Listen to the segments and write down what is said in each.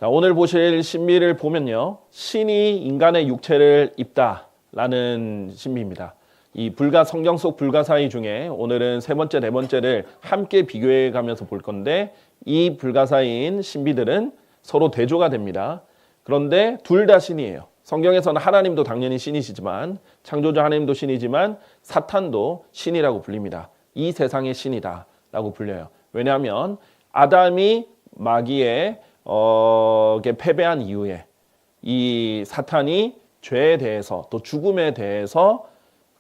자, 오늘 보실 신비를 보면요. 신이 인간의 육체를 입다라는 신비입니다. 이 성경 속 불가사의 중에 오늘은 세 번째, 네 번째를 함께 비교해 가면서 볼 건데 이 불가사의인 신비들은 서로 대조가 됩니다. 그런데 둘 다 신이에요. 성경에서는 하나님도 당연히 신이시지만 창조주 하나님도 신이지만 사탄도 신이라고 불립니다. 이 세상의 신이다라고 불려요. 왜냐하면 아담이 마귀에 패배한 이후에 이 사탄이 죄에 대해서 또 죽음에 대해서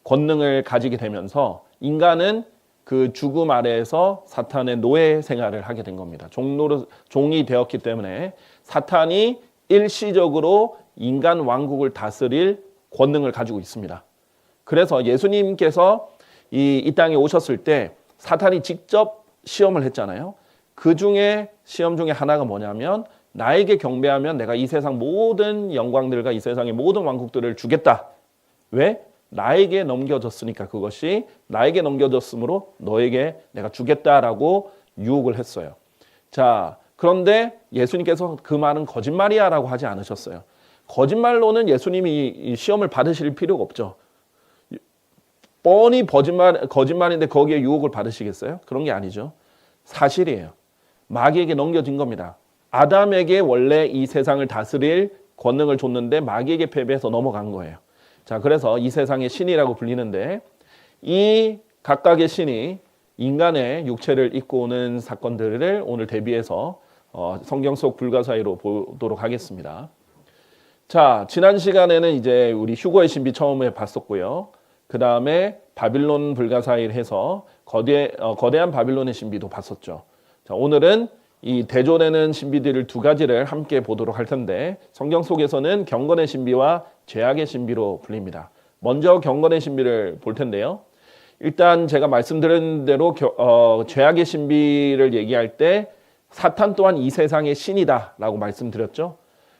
권능을 가지게 되면서 인간은 그 죽음 아래에서 사탄의 노예 생활을 하게 된 겁니다. 종이 되었기 때문에 사탄이 일시적으로 인간 왕국을 다스릴 권능을 가지고 있습니다. 그래서 예수님께서 이 땅에 오셨을 때 사탄이 직접 시험을 했잖아요. 그 중에 시험 중에 하나가 뭐냐면 나에게 경배하면 내가 이 세상 모든 영광들과 이 세상의 모든 왕국들을 주겠다. 왜? 나에게 넘겨졌으니까 그것이 나에게 넘겨졌으므로 너에게 내가 주겠다라고 유혹을 했어요. 자, 그런데 예수님께서 그 말은 거짓말이야 라고 하지 않으셨어요. 거짓말로는 예수님이 시험을 받으실 필요가 없죠. 뻔히 거짓말인데 거기에 유혹을 받으시겠어요? 그런 게 아니죠. 사실이에요. 마귀에게 넘겨진 겁니다. 아담에게 원래 이 세상을 다스릴 권능을 줬는데 마귀에게 패배해서 넘어간 거예요. 자, 그래서 이 세상의 신이라고 불리는데 이 각각의 신이 인간의 육체를 입고 오는 사건들을 오늘 대비해서 성경 속 불가사의로 보도록 하겠습니다. 자, 지난 시간에는 이제 우리 휴거의 신비 처음에 봤었고요. 그 다음에 바빌론 불가사의를 해서 거대한 바빌론의 신비도 봤었죠. 자, 오늘은 이 대조되는 신비들을 두 가지를 함께 보도록 할 텐데 성경 속에서는 경건의 신비와 죄악의 신비로 불립니다. 먼저 경건의 신비를 볼 텐데요. 일단 제가 말씀드린 대로 죄악의 신비를 얘기할 때 사탄 또한 이 세상의 신이다 라고 말씀드렸죠.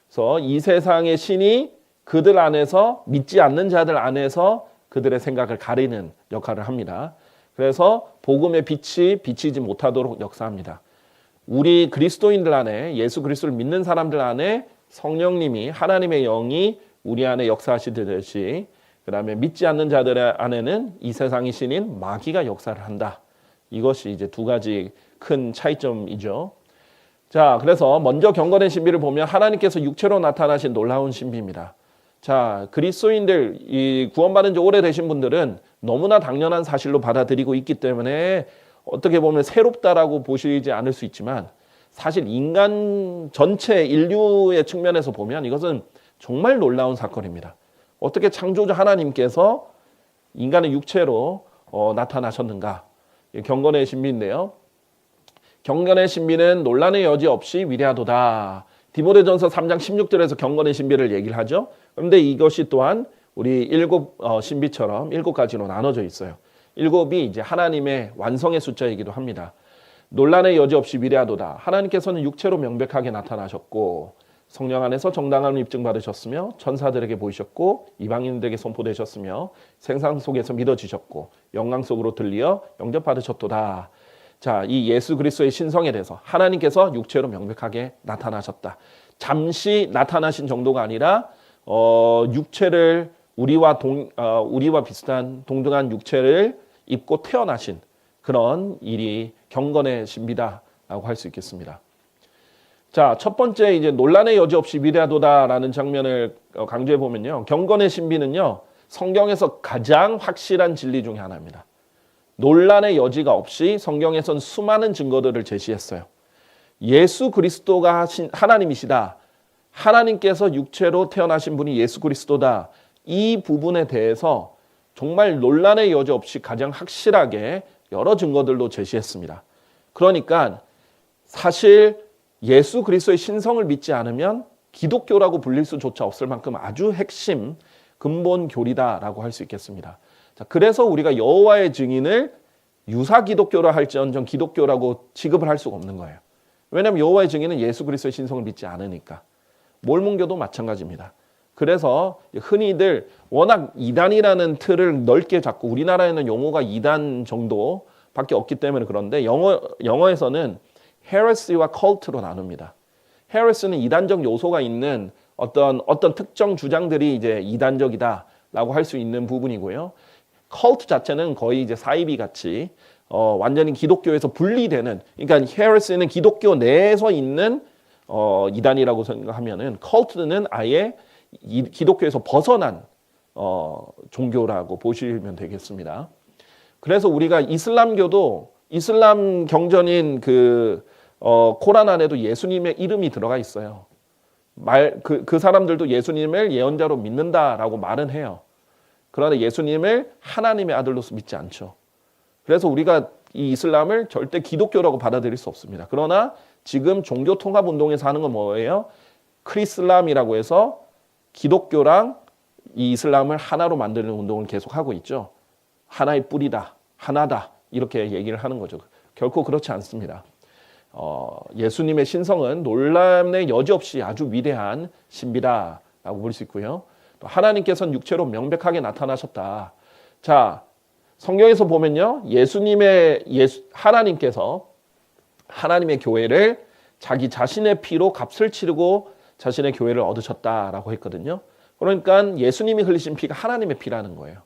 그래서 이 세상의 신이 그들 안에서 믿지 않는 자들 안에서 그들의 생각을 가리는 역할을 합니다. 그래서 복음의 빛이 비치지 못하도록 역사합니다. 우리 그리스도인들 안에 예수 그리스도를 믿는 사람들 안에 성령님이 하나님의 영이 우리 안에 역사하시듯이 그 다음에 믿지 않는 자들 안에는 이 세상의 신인 마귀가 역사를 한다. 이것이 이제 두 가지 큰 차이점이죠. 자, 그래서 먼저 경건의 신비를 보면 하나님께서 육체로 나타나신 놀라운 신비입니다. 자, 그리스도인들, 이 구원받은 지 오래되신 분들은 너무나 당연한 사실로 받아들이고 있기 때문에 어떻게 보면 새롭다라고 보시지 않을 수 있지만 사실 인간 전체 인류의 측면에서 보면 이것은 정말 놀라운 사건입니다. 어떻게 창조주 하나님께서 인간의 육체로 나타나셨는가? 경건의 신비인데요. 경건의 신비는 논란의 여지 없이 위대하도다. 디모데전서 3장 16절에서 경건의 신비를 얘기를 하죠. 그런데 이것이 또한 우리 일곱 신비처럼 7가지로 나눠져 있어요. 7이 이제 하나님의 완성의 숫자이기도 합니다. 논란의 여지 없이 위대하도다. 하나님께서는 육체로 명백하게 나타나셨고 성령 안에서 정당함을 입증받으셨으며 천사들에게 보이셨고 이방인들에게 선포되셨으며 생상 속에서 믿어지셨고 영광 속으로 들리어 영접받으셨도다. 자, 이 예수 그리스도의 신성에 대해서 하나님께서 육체로 명백하게 나타나셨다. 잠시 나타나신 정도가 아니라 육체를 우리와 비슷한 동등한 육체를 입고 태어나신 그런 일이 경건의 신비다라고 할 수 있겠습니다. 자, 첫 번째 이제 논란의 여지 없이 위대하도다라는 장면을 강조해 보면요. 경건의 신비는요. 성경에서 가장 확실한 진리 중에 하나입니다. 논란의 여지가 없이 성경에선 수많은 증거들을 제시했어요. 예수 그리스도가 하나님이시다. 하나님께서 육체로 태어나신 분이 예수 그리스도다. 이 부분에 대해서 정말 논란의 여지 없이 가장 확실하게 여러 증거들로 제시했습니다. 그러니까 사실 예수 그리스도의 신성을 믿지 않으면 기독교라고 불릴 수조차 없을 만큼 아주 핵심 근본 교리다라고 할 수 있겠습니다. 자, 그래서 우리가 여호와의 증인을 유사 기독교라 할지언정 기독교라고 취급을 할 수가 없는 거예요. 왜냐하면 여호와의 증인은 예수 그리스도의 신성을 믿지 않으니까. 몰문교도 마찬가지입니다. 그래서 흔히들 워낙 이단이라는 틀을 넓게 잡고 우리나라에는 용어가 이단 정도밖에 없기 때문에 그런데 영어에서는 헤레시와 컬트로 나눕니다. 헤레스는 이단적 요소가 있는 어떤 특정 주장들이 이제 이단적이다라고 할 수 있는 부분이고요. 컬트 자체는 거의 이제 사이비 같이 완전히 기독교에서 분리되는, 그러니까 헤레스는 기독교 내에서 있는 이단이라고 생각하면은 컬트는 아예 기독교에서 벗어난 종교라고 보시면 되겠습니다. 그래서 우리가 이슬람교도 이슬람 경전인 그 코란 안에도 예수님의 이름이 들어가 있어요. 그 사람들도 예수님을 예언자로 믿는다라고 말은 해요. 그러나 예수님을 하나님의 아들로서 믿지 않죠. 그래서 우리가 이 이슬람을 절대 기독교라고 받아들일 수 없습니다. 그러나 지금 종교 통합 운동에서 하는 건 뭐예요? 크리슬람이라고 해서 기독교랑 이 이슬람을 하나로 만드는 운동을 계속하고 있죠. 하나의 뿌리다, 하나다 이렇게 얘기를 하는 거죠. 결코 그렇지 않습니다. 예수님의 신성은 논란의 여지 없이 아주 위대한 신비다라고 볼 수 있고요. 또 하나님께서는 육체로 명백하게 나타나셨다. 자, 성경에서 보면요, 하나님께서 하나님의 교회를 자기 자신의 피로 값을 치르고 자신의 교회를 얻으셨다라고 했거든요. 그러니까 예수님이 흘리신 피가 하나님의 피라는 거예요.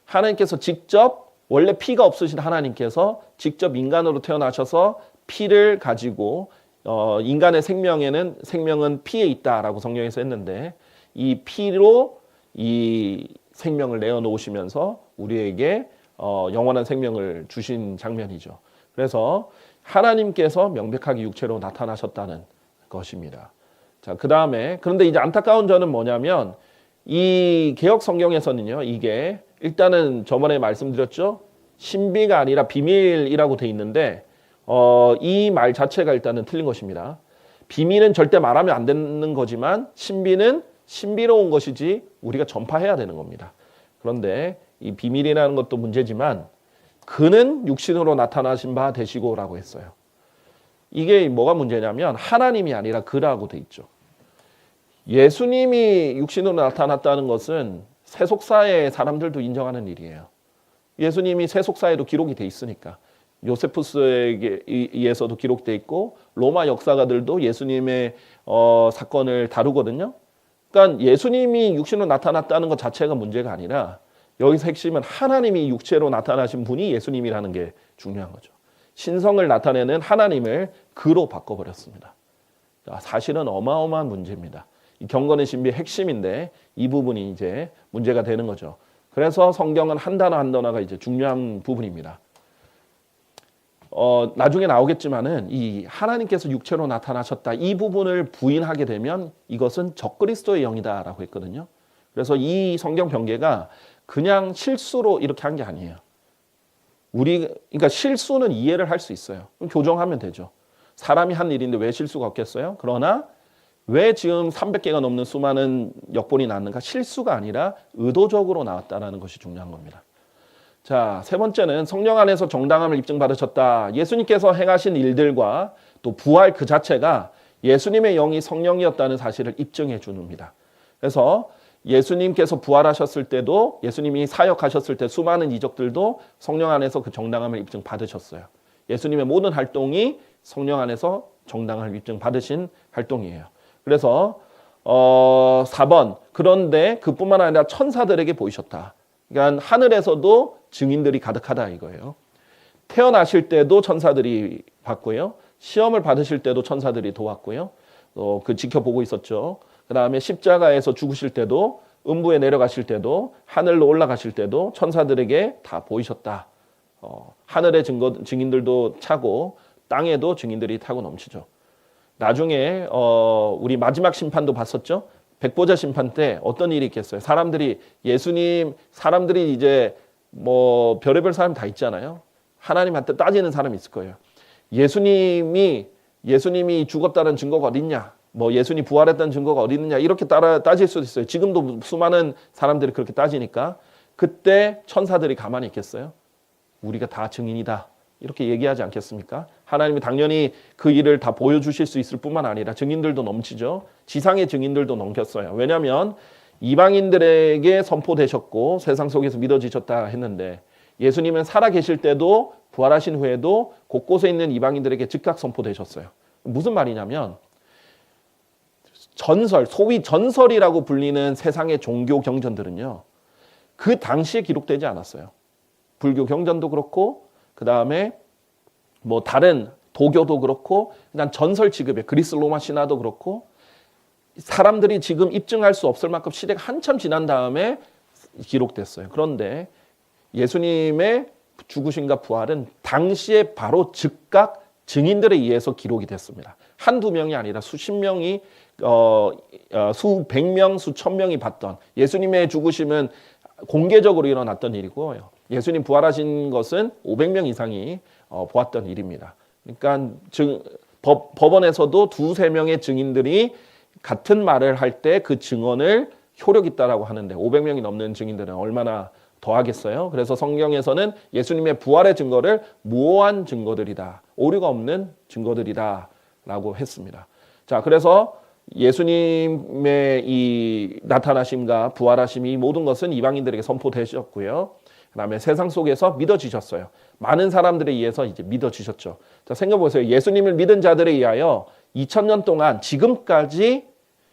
하나님께서 직접, 원래 피가 없으신 하나님께서 직접 인간으로 태어나셔서 피를 가지고 인간의 생명은 피에 있다라고 성경에서 했는데, 이 피로 이 생명을 내어놓으시면서 우리에게 영원한 생명을 주신 장면이죠. 그래서 하나님께서 명백하게 육체로 나타나셨다는 것입니다. 자, 그 다음에 그런데 이제 안타까운 점은 뭐냐면 이 개역 성경에서는요, 이게 일단은 저번에 말씀드렸죠, 신비가 아니라 비밀이라고 돼 있는데 이 말 자체가 일단은 틀린 것입니다. 비밀은 절대 말하면 안 되는 거지만 신비는 신비로운 것이지 우리가 전파해야 되는 겁니다. 그런데 이 비밀이라는 것도 문제지만 그는 육신으로 나타나신 바 되시고라고 했어요. 이게 뭐가 문제냐면 하나님이 아니라 그라고 돼 있죠. 예수님이 육신으로 나타났다는 것은 세속사의 사람들도 인정하는 일이에요. 예수님이 세속사에도 기록이 돼 있으니까. 요세푸스에게 의해서도 기록돼 있고 로마 역사가들도 예수님의 사건을 다루거든요. 그러니까 예수님이 육신으로 나타났다는 것 자체가 문제가 아니라 여기서 핵심은 하나님이 육체로 나타나신 분이 예수님이라는 게 중요한 거죠. 신성을 나타내는 하나님을 그로 바꿔버렸습니다. 사실은 어마어마한 문제입니다. 이 경건의 신비의 핵심인데 이 부분이 이제 문제가 되는 거죠. 그래서 성경은 한 단어 한 단어가 이제 중요한 부분입니다. 나중에 나오겠지만은 이 하나님께서 육체로 나타나셨다 이 부분을 부인하게 되면 이것은 적그리스도의 영이다라고 했거든요. 그래서 이 성경 병개가 그냥 실수로 이렇게 한 게 아니에요. 그러니까 실수는 이해를 할 수 있어요. 그럼 교정하면 되죠. 사람이 한 일인데 왜 실수가 없겠어요? 그러나 왜 지금 300개가 넘는 수많은 역본이 나왔는가? 실수가 아니라 의도적으로 나왔다는 것이 중요한 겁니다. 자, 세 번째는 성령 안에서 정당함을 입증받으셨다. 예수님께서 행하신 일들과 또 부활 그 자체가 예수님의 영이 성령이었다는 사실을 입증해 줍니다. 그래서 예수님께서 부활하셨을 때도 예수님이 사역하셨을 때 수많은 이적들도 성령 안에서 그 정당함을 입증받으셨어요. 예수님의 모든 활동이 성령 안에서 정당함을 입증받으신 활동이에요. 그래서 4번 그런데 그뿐만 아니라 천사들에게 보이셨다. 그러니까 하늘에서도 증인들이 가득하다 이거예요. 태어나실 때도 천사들이 봤고요. 시험을 받으실 때도 천사들이 도왔고요. 그 지켜보고 있었죠. 그 다음에 십자가에서 죽으실 때도 음부에 내려가실 때도 하늘로 올라가실 때도 천사들에게 다 보이셨다. 하늘의 증인들도 차고 땅에도 증인들이 타고 넘치죠. 나중에 우리 마지막 심판도 봤었죠. 백보자 심판 때 어떤 일이 있겠어요? 사람들이 이제 뭐 별의별 사람 다 있잖아요. 하나님한테 따지는 사람이 있을 거예요. 예수님이 죽었다는 증거가 어딨냐? 뭐 예수님이 부활했다는 증거가 어디 있느냐? 이렇게 따질 수도 있어요. 지금도 수많은 사람들이 그렇게 따지니까 그때 천사들이 가만히 있겠어요? 우리가 다 증인이다. 이렇게 얘기하지 않겠습니까? 하나님이 당연히 그 일을 다 보여주실 수 있을 뿐만 아니라 증인들도 넘치죠. 지상의 증인들도 넘겼어요. 왜냐하면 이방인들에게 선포되셨고 세상 속에서 믿어지셨다 했는데 예수님은 살아계실 때도 부활하신 후에도 곳곳에 있는 이방인들에게 즉각 선포되셨어요. 무슨 말이냐면 전설, 소위 전설이라고 불리는 세상의 종교 경전들은요, 그 당시에 기록되지 않았어요. 불교 경전도 그렇고, 그 다음에 뭐 다른 도교도 그렇고, 그냥 전설 취급의 그리스 로마 신화도 그렇고, 사람들이 지금 입증할 수 없을 만큼 시대가 한참 지난 다음에 기록됐어요. 그런데 예수님의 죽으심과 부활은 당시에 바로 즉각 증인들에 의해서 기록이 됐습니다. 한두 명이 아니라 수십 명이 수백 명, 수천 명이 봤던, 예수님의 죽으심은 공개적으로 일어났던 일이고요. 예수님 부활하신 것은 500명 이상이 보았던 일입니다. 그러니까 법원에서도 두세 명의 증인들이 같은 말을 할 때 그 증언을 효력 있다라고 하는데 500명이 넘는 증인들은 얼마나 더하겠어요? 그래서 성경에서는 예수님의 부활의 증거를 무오한 증거들이다, 오류가 없는 증거들이다 라고 했습니다. 자, 그래서 예수님의 이 나타나심과 부활하심이 모든 것은 이방인들에게 선포되셨고요. 그 다음에 세상 속에서 믿어지셨어요. 많은 사람들에 의해서 이제 믿어지셨죠. 자, 생각해보세요. 예수님을 믿은 자들에 의하여 2000년 동안 지금까지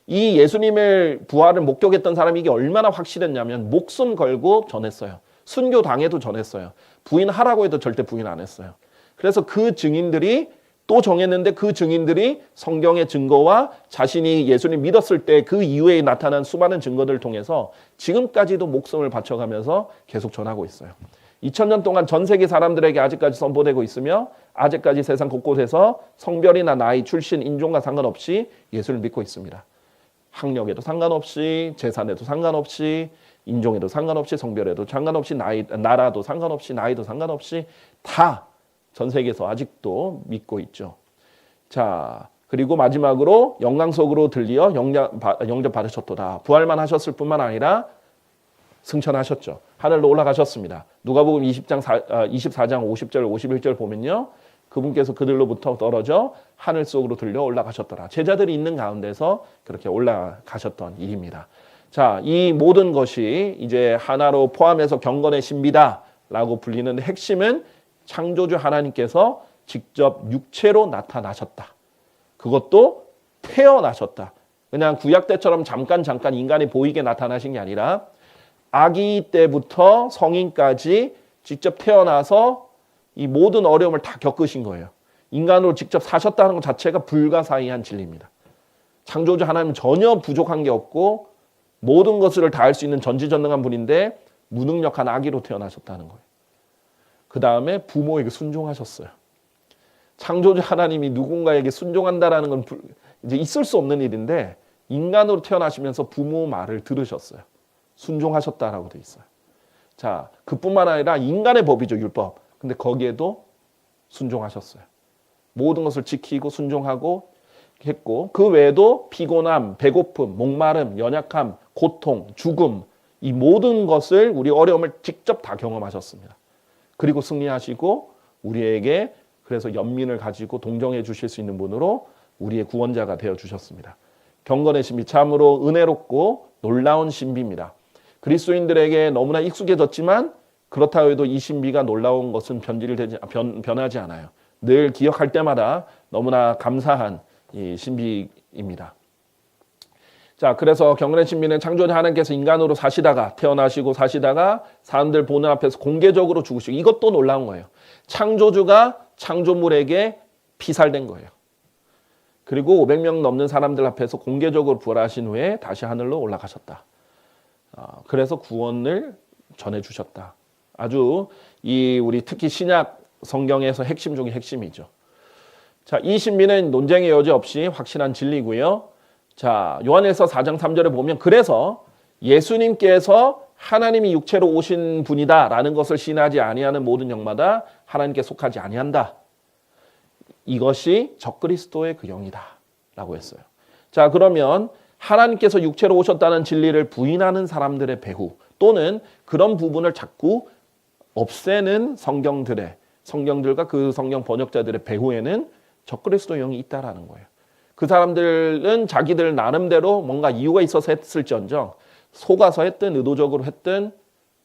이 예수님의 부활을 목격했던 사람이 이게 얼마나 확실했냐면 목숨 걸고 전했어요. 순교 당해도 전했어요. 부인하라고 해도 절대 부인 안 했어요. 그래서 그 증인들이 또 정했는데 그 증인들이 성경의 증거와 자신이 예수님 믿었을 때 그 이후에 나타난 수많은 증거들을 통해서 지금까지도 목숨을 바쳐가면서 계속 전하고 있어요. 2000년 동안 전 세계 사람들에게 아직까지 선포되고 있으며 아직까지 세상 곳곳에서 성별이나 나이, 출신, 인종과 상관없이 예수를 믿고 있습니다. 학력에도 상관없이, 재산에도 상관없이, 인종에도 상관없이, 성별에도 상관없이, 나라도 상관없이, 나이도 상관없이 다 전 세계에서 아직도 믿고 있죠. 자, 그리고 마지막으로 영광 속으로 들리어 영접 받으셨도다. 부활만 하셨을 뿐만 아니라 승천하셨죠. 하늘로 올라가셨습니다. 누가복음 24장 50절 51절 보면요, 그분께서 그들로부터 떨어져 하늘 속으로 들려 올라가셨더라. 제자들이 있는 가운데서 그렇게 올라가셨던 일입니다. 자, 이 모든 것이 이제 하나로 포함해서 경건의 신비다라고 불리는 핵심은 창조주 하나님께서 직접 육체로 나타나셨다. 그것도 태어나셨다. 그냥 구약 때처럼 잠깐 인간이 보이게 나타나신 게 아니라 아기 때부터 성인까지 직접 태어나서 이 모든 어려움을 다 겪으신 거예요. 인간으로 직접 사셨다는 것 자체가 불가사의한 진리입니다. 창조주 하나님은 전혀 부족한 게 없고 모든 것을 다 할 수 있는 전지전능한 분인데 무능력한 아기로 태어나셨다는 거예요. 그 다음에 부모에게 순종하셨어요. 창조주 하나님이 누군가에게 순종한다라는 건 이제 있을 수 없는 일인데 인간으로 태어나시면서 부모 말을 들으셨어요. 순종하셨다라고 돼 있어요. 자, 그뿐만 아니라 인간의 법이죠, 율법. 근데 거기에도 순종하셨어요. 모든 것을 지키고 순종하고 했고, 그 외에도 피곤함, 배고픔, 목마름, 연약함, 고통, 죽음, 이 모든 것을, 우리 어려움을 직접 다 경험하셨습니다. 그리고 승리하시고 우리에게 그래서 연민을 가지고 동정해 주실 수 있는 분으로 우리의 구원자가 되어 주셨습니다. 경건의 신비, 참으로 은혜롭고 놀라운 신비입니다. 그리스도인들에게 너무나 익숙해졌지만 그렇다고 해도 이 신비가 놀라운 것은 변하지 않아요. 늘 기억할 때마다 너무나 감사한 이 신비입니다. 자, 그래서 경건의 신비는 창조자 하나님께서 인간으로 사시다가, 태어나시고 사시다가 사람들 보는 앞에서 공개적으로 죽으시고, 이것도 놀라운 거예요. 창조주가 창조물에게 피살된 거예요. 그리고 500명 넘는 사람들 앞에서 공개적으로 부활하신 후에 다시 하늘로 올라가셨다. 그래서 구원을 전해주셨다. 아주 우리 특히 신약 성경에서 핵심 중에 핵심이죠. 자, 이 신비는 논쟁의 여지 없이 확실한 진리고요. 자, 요한일서 4장 3절에 보면 그래서 예수님께서 하나님이 육체로 오신 분이다라는 것을 신하지 아니하는 모든 영마다 하나님께 속하지 아니한다. 이것이 적그리스도의 그 영이다라고 했어요. 자, 그러면 하나님께서 육체로 오셨다는 진리를 부인하는 사람들의 배후 또는 그런 부분을 자꾸 없애는 성경들과 그 성경 번역자들의 배후에는 적그리스도 영이 있다라는 거예요. 그 사람들은 자기들 나름대로 뭔가 이유가 있어서 했을지언정 속아서 했든 의도적으로 했든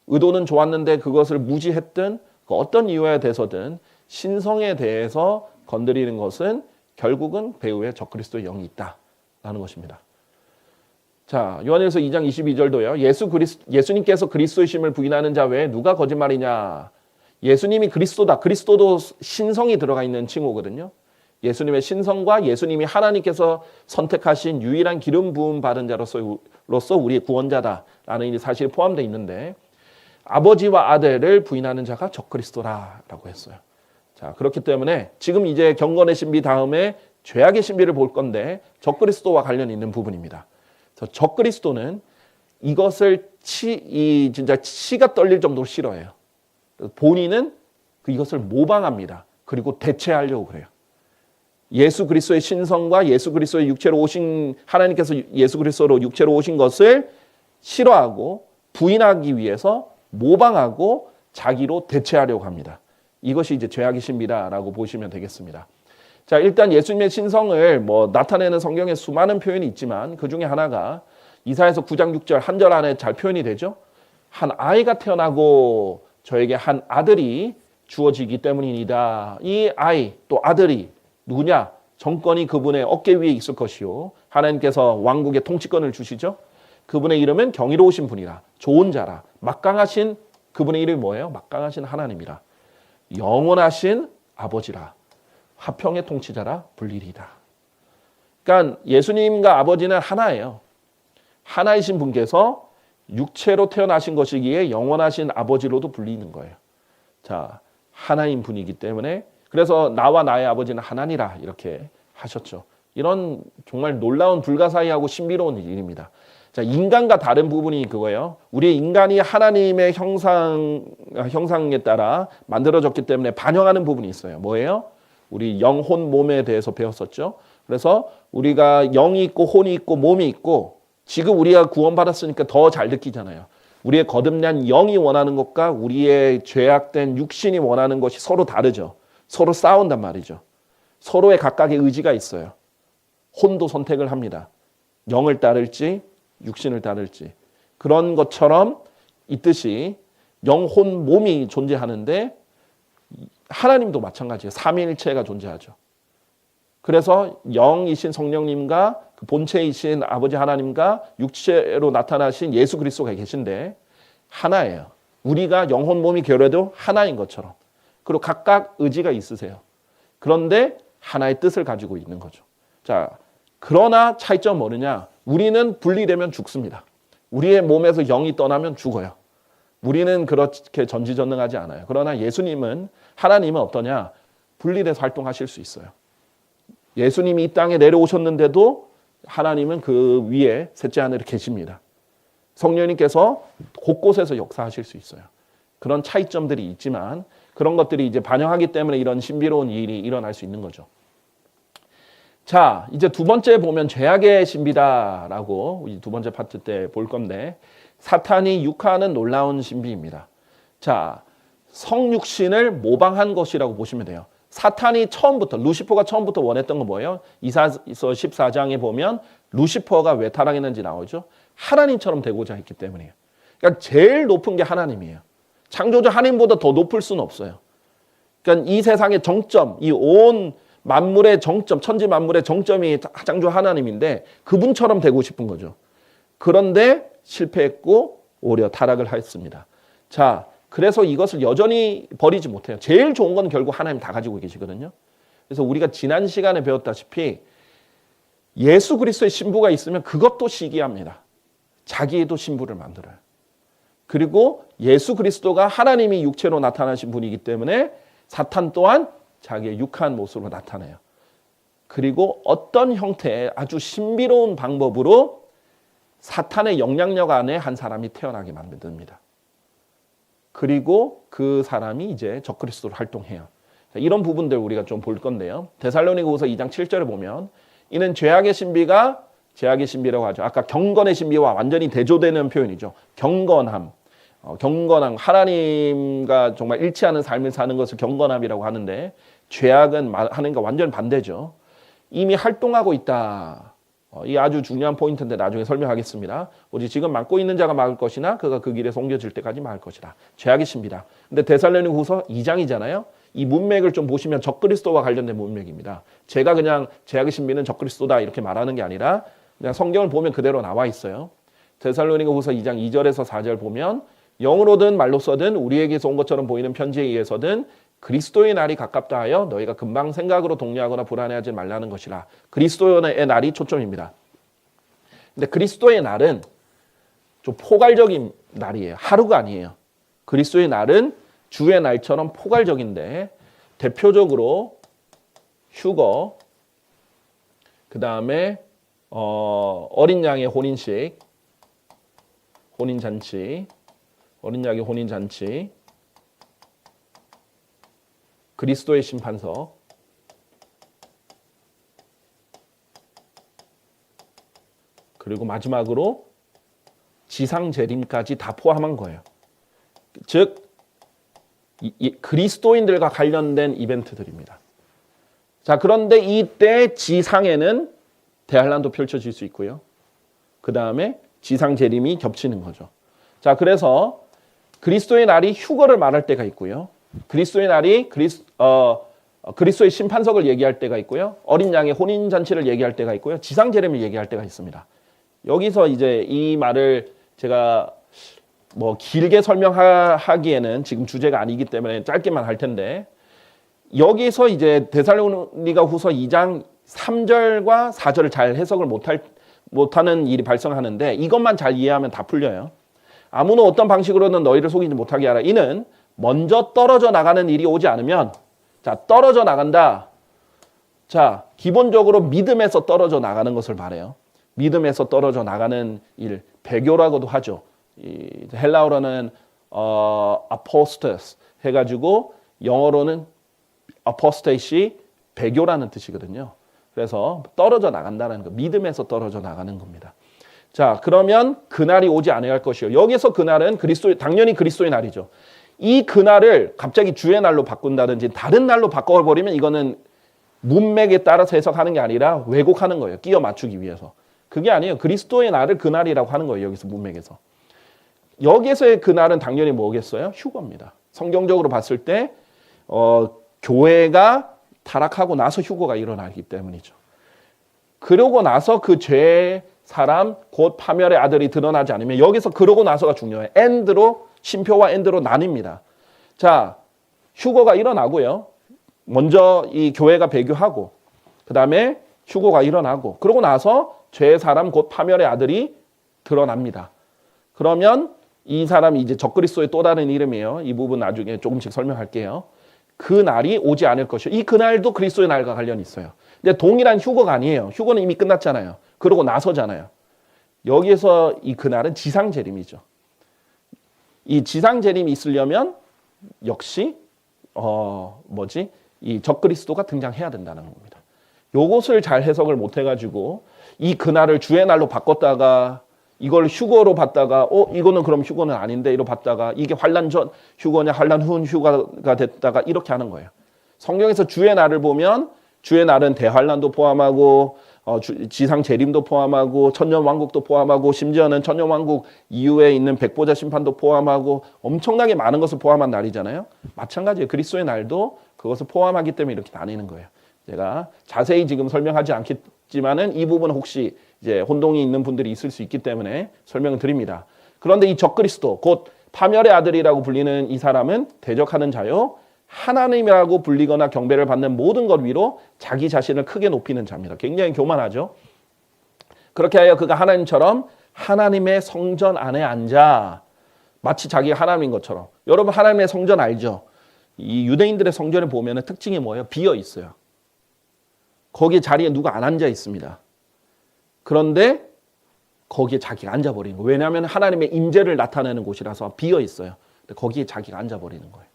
의도는 좋았는데 그것을 무지했든 어떤 이유에 대해서든 신성에 대해서 건드리는 것은 결국은 배후에 적그리스도의 영이 있다라는 것입니다. 자, 요한일서 2장 22절도요. 예수님께서 그리스도이심을 부인하는 자 외에 누가 거짓말이냐. 예수님이 그리스도다. 그리스도도 신성이 들어가 있는 칭호거든요. 예수님의 신성과 예수님이 하나님께서 선택하신 유일한 기름 부음 받은 자로서 우리의 구원자다라는 사실이 포함되어 있는데 아버지와 아들을 부인하는 자가 적그리스도라라고 했어요. 자, 그렇기 때문에 지금 이제 경건의 신비 다음에 죄악의 신비를 볼 건데 적그리스도와 관련이 있는 부분입니다. 그래서 적그리스도는 이것을 진짜 치가 떨릴 정도로 싫어해요. 본인은 이것을 모방합니다. 그리고 대체하려고 그래요. 예수 그리스도의 신성과 예수 그리스도의 육체로 오신 하나님께서 예수 그리스도로 육체로 오신 것을 싫어하고 부인하기 위해서 모방하고 자기로 대체하려고 합니다. 이것이 이제 죄악의 신비다라고 보시면 되겠습니다. 자, 일단 예수님의 신성을 나타내는 성경에 수많은 표현이 있지만 그 중에 하나가 이사야서 9장 6절 한 절 안에 잘 표현이 되죠. 한 아이가 태어나고 저에게 한 아들이 주어지기 때문이니다. 이 아이 또 아들이 누구냐? 정권이 그분의 어깨 위에 있을 것이요. 하나님께서 왕국의 통치권을 주시죠. 그분의 이름은 경이로우신 분이라. 좋은 자라. 막강하신 그분의 이름이 뭐예요? 막강하신 하나님이라. 영원하신 아버지라. 화평의 통치자라 불리리다. 그러니까 예수님과 아버지는 하나예요. 하나이신 분께서 육체로 태어나신 것이기에 영원하신 아버지로도 불리는 거예요. 자, 하나인 분이기 때문에 그래서 나와 나의 아버지는 하나니라 이렇게 하셨죠. 이런 정말 놀라운 불가사의하고 신비로운 일입니다. 자, 인간과 다른 부분이 그거예요. 우리 인간이 하나님의 형상에 따라 만들어졌기 때문에 반영하는 부분이 있어요. 뭐예요? 우리 영혼 몸에 대해서 배웠었죠. 그래서 우리가 영이 있고 혼이 있고 몸이 있고 지금 우리가 구원받았으니까 더 잘 느끼잖아요. 우리의 거듭난 영이 원하는 것과 우리의 죄악된 육신이 원하는 것이 서로 다르죠. 서로 싸운단 말이죠. 서로의 각각의 의지가 있어요. 혼도 선택을 합니다. 영을 따를지 육신을 따를지. 그런 것처럼 있듯이 영혼 몸이 존재하는데 하나님도 마찬가지예요. 삼위일체가 존재하죠. 그래서 영이신 성령님과 그 본체이신 아버지 하나님과 육체로 나타나신 예수 그리스도가 계신데 하나예요. 우리가 영혼 몸이 결여도 하나인 것처럼. 그리고 각각 의지가 있으세요. 그런데 하나의 뜻을 가지고 있는 거죠. 자, 그러나 차이점은 뭐느냐? 우리는 분리되면 죽습니다. 우리의 몸에서 영이 떠나면 죽어요. 우리는 그렇게 전지전능하지 않아요. 그러나 예수님은 하나님은 어떠냐? 분리돼서 활동하실 수 있어요. 예수님이 이 땅에 내려오셨는데도 하나님은 그 위에 셋째 하늘에 계십니다. 성령님께서 곳곳에서 역사하실 수 있어요. 그런 차이점들이 있지만 그런 것들이 이제 반영하기 때문에 이런 신비로운 일이 일어날 수 있는 거죠. 자, 이제 두 번째 보면 죄악의 신비다라고 두 번째 파트 때 볼 건데 사탄이 육하는 놀라운 신비입니다. 자, 성육신을 모방한 것이라고 보시면 돼요. 사탄이 처음부터 루시퍼가 처음부터 원했던 건 뭐예요? 이사야서 14장에 보면 루시퍼가 왜 타락했는지 나오죠. 하나님처럼 되고자 했기 때문이에요. 그러니까 제일 높은 게 하나님이에요. 창조주 하나님보다 더 높을 수는 없어요. 그러니까 이 세상의 정점, 이 온 만물의 정점, 천지 만물의 정점이 창조 하나님인데 그분처럼 되고 싶은 거죠. 그런데 실패했고 오히려 타락을 했습니다. 자, 그래서 이것을 여전히 버리지 못해요. 제일 좋은 건 결국 하나님 다 가지고 계시거든요. 그래서 우리가 지난 시간에 배웠다시피 예수 그리스도의 신부가 있으면 그것도 시기합니다. 자기도 신부를 만들어요. 그리고 예수 그리스도가 하나님이 육체로 나타나신 분이기 때문에 사탄 또한 자기의 육한 모습으로 나타나요. 그리고 어떤 형태의 아주 신비로운 방법으로 사탄의 영향력 안에 한 사람이 태어나게 만듭니다. 그리고 그 사람이 이제 적그리스도로 활동해요. 이런 부분들 우리가 좀 볼 건데요. 데살로니가후서 2장 7절에 보면 이는 죄악의 신비가 죄악의 신비라고 하죠. 아까 경건의 신비와 완전히 대조되는 표현이죠. 경건함. 경건함, 하나님과 정말 일치하는 삶을 사는 것을 경건함이라고 하는데 죄악은 하나님과 완전 반대죠. 이미 활동하고 있다. 이 아주 중요한 포인트인데 나중에 설명하겠습니다. 오직 지금 막고 있는 자가 막을 것이나 그가 그 길에서 옮겨질 때까지 막을 것이다. 죄악의 신비다. 근데 데살로니가후서 2장이잖아요. 이 문맥을 좀 보시면 적그리스도와 관련된 문맥입니다. 제가 그냥 죄악의 신비는 적그리스도다 이렇게 말하는 게 아니라 그냥 성경을 보면 그대로 나와 있어요. 데살로니가후서 2장 2절에서 4절 보면 영으로든 말로서든 우리에게서 온 것처럼 보이는 편지에 의해서든 그리스도의 날이 가깝다 하여 너희가 금방 생각으로 동요하거나 불안해하지 말라는 것이라. 그리스도의 날이 초점입니다. 근데 그리스도의 날은 좀 포괄적인 날이에요. 하루가 아니에요. 그리스도의 날은 주의 날처럼 포괄적인데 대표적으로 휴거, 그 다음에 어린 양의 혼인식, 혼인잔치, 어린 양의 혼인잔치, 그리스도의 심판석, 그리고 마지막으로 지상 재림까지 다 포함한 거예요. 즉 그리스도인들과 관련된 이벤트들입니다. 자, 그런데 이때 지상에는 대환란도 펼쳐질 수 있고요. 그 다음에 지상 재림이 겹치는 거죠. 자, 그래서 그리스도의 날이 휴거를 말할 때가 있고요. 그리스도의 날이 그리스도의 심판석을 얘기할 때가 있고요. 어린 양의 혼인잔치를 얘기할 때가 있고요. 지상 재림을 얘기할 때가 있습니다. 여기서 이제 이 말을 제가 뭐 길게 설명하기에는 지금 주제가 아니기 때문에 짧게만 할 텐데, 여기서 이제 데살로니가후서 2장 3절과 4절을 잘 해석을 못하는 일이 발생하는데, 이것만 잘 이해하면 다 풀려요. 아무는 어떤 방식으로는 너희를 속이지 못하게 하라. 이는 먼저 떨어져 나가는 일이 오지 않으면, 자, 떨어져 나간다. 자, 기본적으로 믿음에서 떨어져 나가는 것을 말해요. 믿음에서 떨어져 나가는 일, 배교라고도 하죠. 이 헬라어로는 아포스테스 해가지고 영어로는 아포스테이시, 배교라는 뜻이거든요. 그래서 떨어져 나간다는 거, 믿음에서 떨어져 나가는 겁니다. 자, 그러면 그날이 오지 않아야 할 것이요. 여기서 그날은 당연히 그리스도의 날이죠. 이 그날을 갑자기 주의 날로 바꾼다든지 다른 날로 바꿔버리면 이거는 문맥에 따라서 해석하는 게 아니라 왜곡하는 거예요. 끼워 맞추기 위해서. 그게 아니에요. 그리스도의 날을 그날이라고 하는 거예요. 여기서 문맥에서. 여기서의 그날은 당연히 뭐겠어요? 휴거입니다. 성경적으로 봤을 때 교회가 타락하고 나서 휴거가 일어나기 때문이죠. 그러고 나서 그 죄의 사람 곧 파멸의 아들이 드러나지 않으면, 여기서 그러고 나서가 중요해요. 엔드로, 쉼표와 엔드로 나뉩니다. 자, 휴거가 일어나고요. 먼저 이 교회가 배교하고 그 다음에 휴거가 일어나고 그러고 나서 죄의 사람 곧 파멸의 아들이 드러납니다. 그러면 이 사람이 이제 적그리스도의 또 다른 이름이에요. 이 부분 나중에 조금씩 설명할게요. 그 날이 오지 않을 것이요. 이 그날도 그리스도의 날과 관련이 있어요. 근데 동일한 휴거가 아니에요. 휴거는 이미 끝났잖아요. 그러고 나서잖아요. 여기에서 이 그날은 지상 재림이죠. 이 지상 재림이 있으려면 역시 이 적그리스도가 등장해야 된다는 겁니다. 요것을 잘 해석을 못 해가지고 이 그날을 주의 날로 바꿨다가 이걸 휴거로 봤다가 이거는 그럼 휴거는 아닌데 이로 봤다가 이게 환난 전 휴거냐 환난 후 휴가가 됐다가 이렇게 하는 거예요. 성경에서 주의 날을 보면 주의 날은 대환난도 포함하고 지상 재림도 포함하고 천년 왕국도 포함하고 심지어는 천년 왕국 이후에 있는 백보자 심판도 포함하고 엄청나게 많은 것을 포함한 날이잖아요. 마찬가지예요. 그리스도의 날도 그것을 포함하기 때문에 이렇게 나뉘는 거예요. 제가 자세히 지금 설명하지 않겠지만은 이 부분은 혹시 이제 혼동이 있는 분들이 있을 수 있기 때문에 설명을 드립니다. 그런데 이 적그리스도 곧 파멸의 아들이라고 불리는 이 사람은 대적하는 자요, 하나님이라고 불리거나 경배를 받는 모든 것 위로 자기 자신을 크게 높이는 자입니다. 굉장히 교만하죠. 그렇게 하여 그가 하나님처럼 하나님의 성전 안에 앉아 마치 자기가 하나님인 것처럼. 여러분 하나님의 성전 알죠? 이 유대인들의 성전에 보면 특징이 뭐예요? 비어 있어요. 거기에 자리에 누가 안 앉아 있습니다. 그런데 거기에 자기가 앉아버리는 거예요. 왜냐하면 하나님의 임재를 나타내는 곳이라서 비어 있어요. 근데 거기에 자기가 앉아버리는 거예요.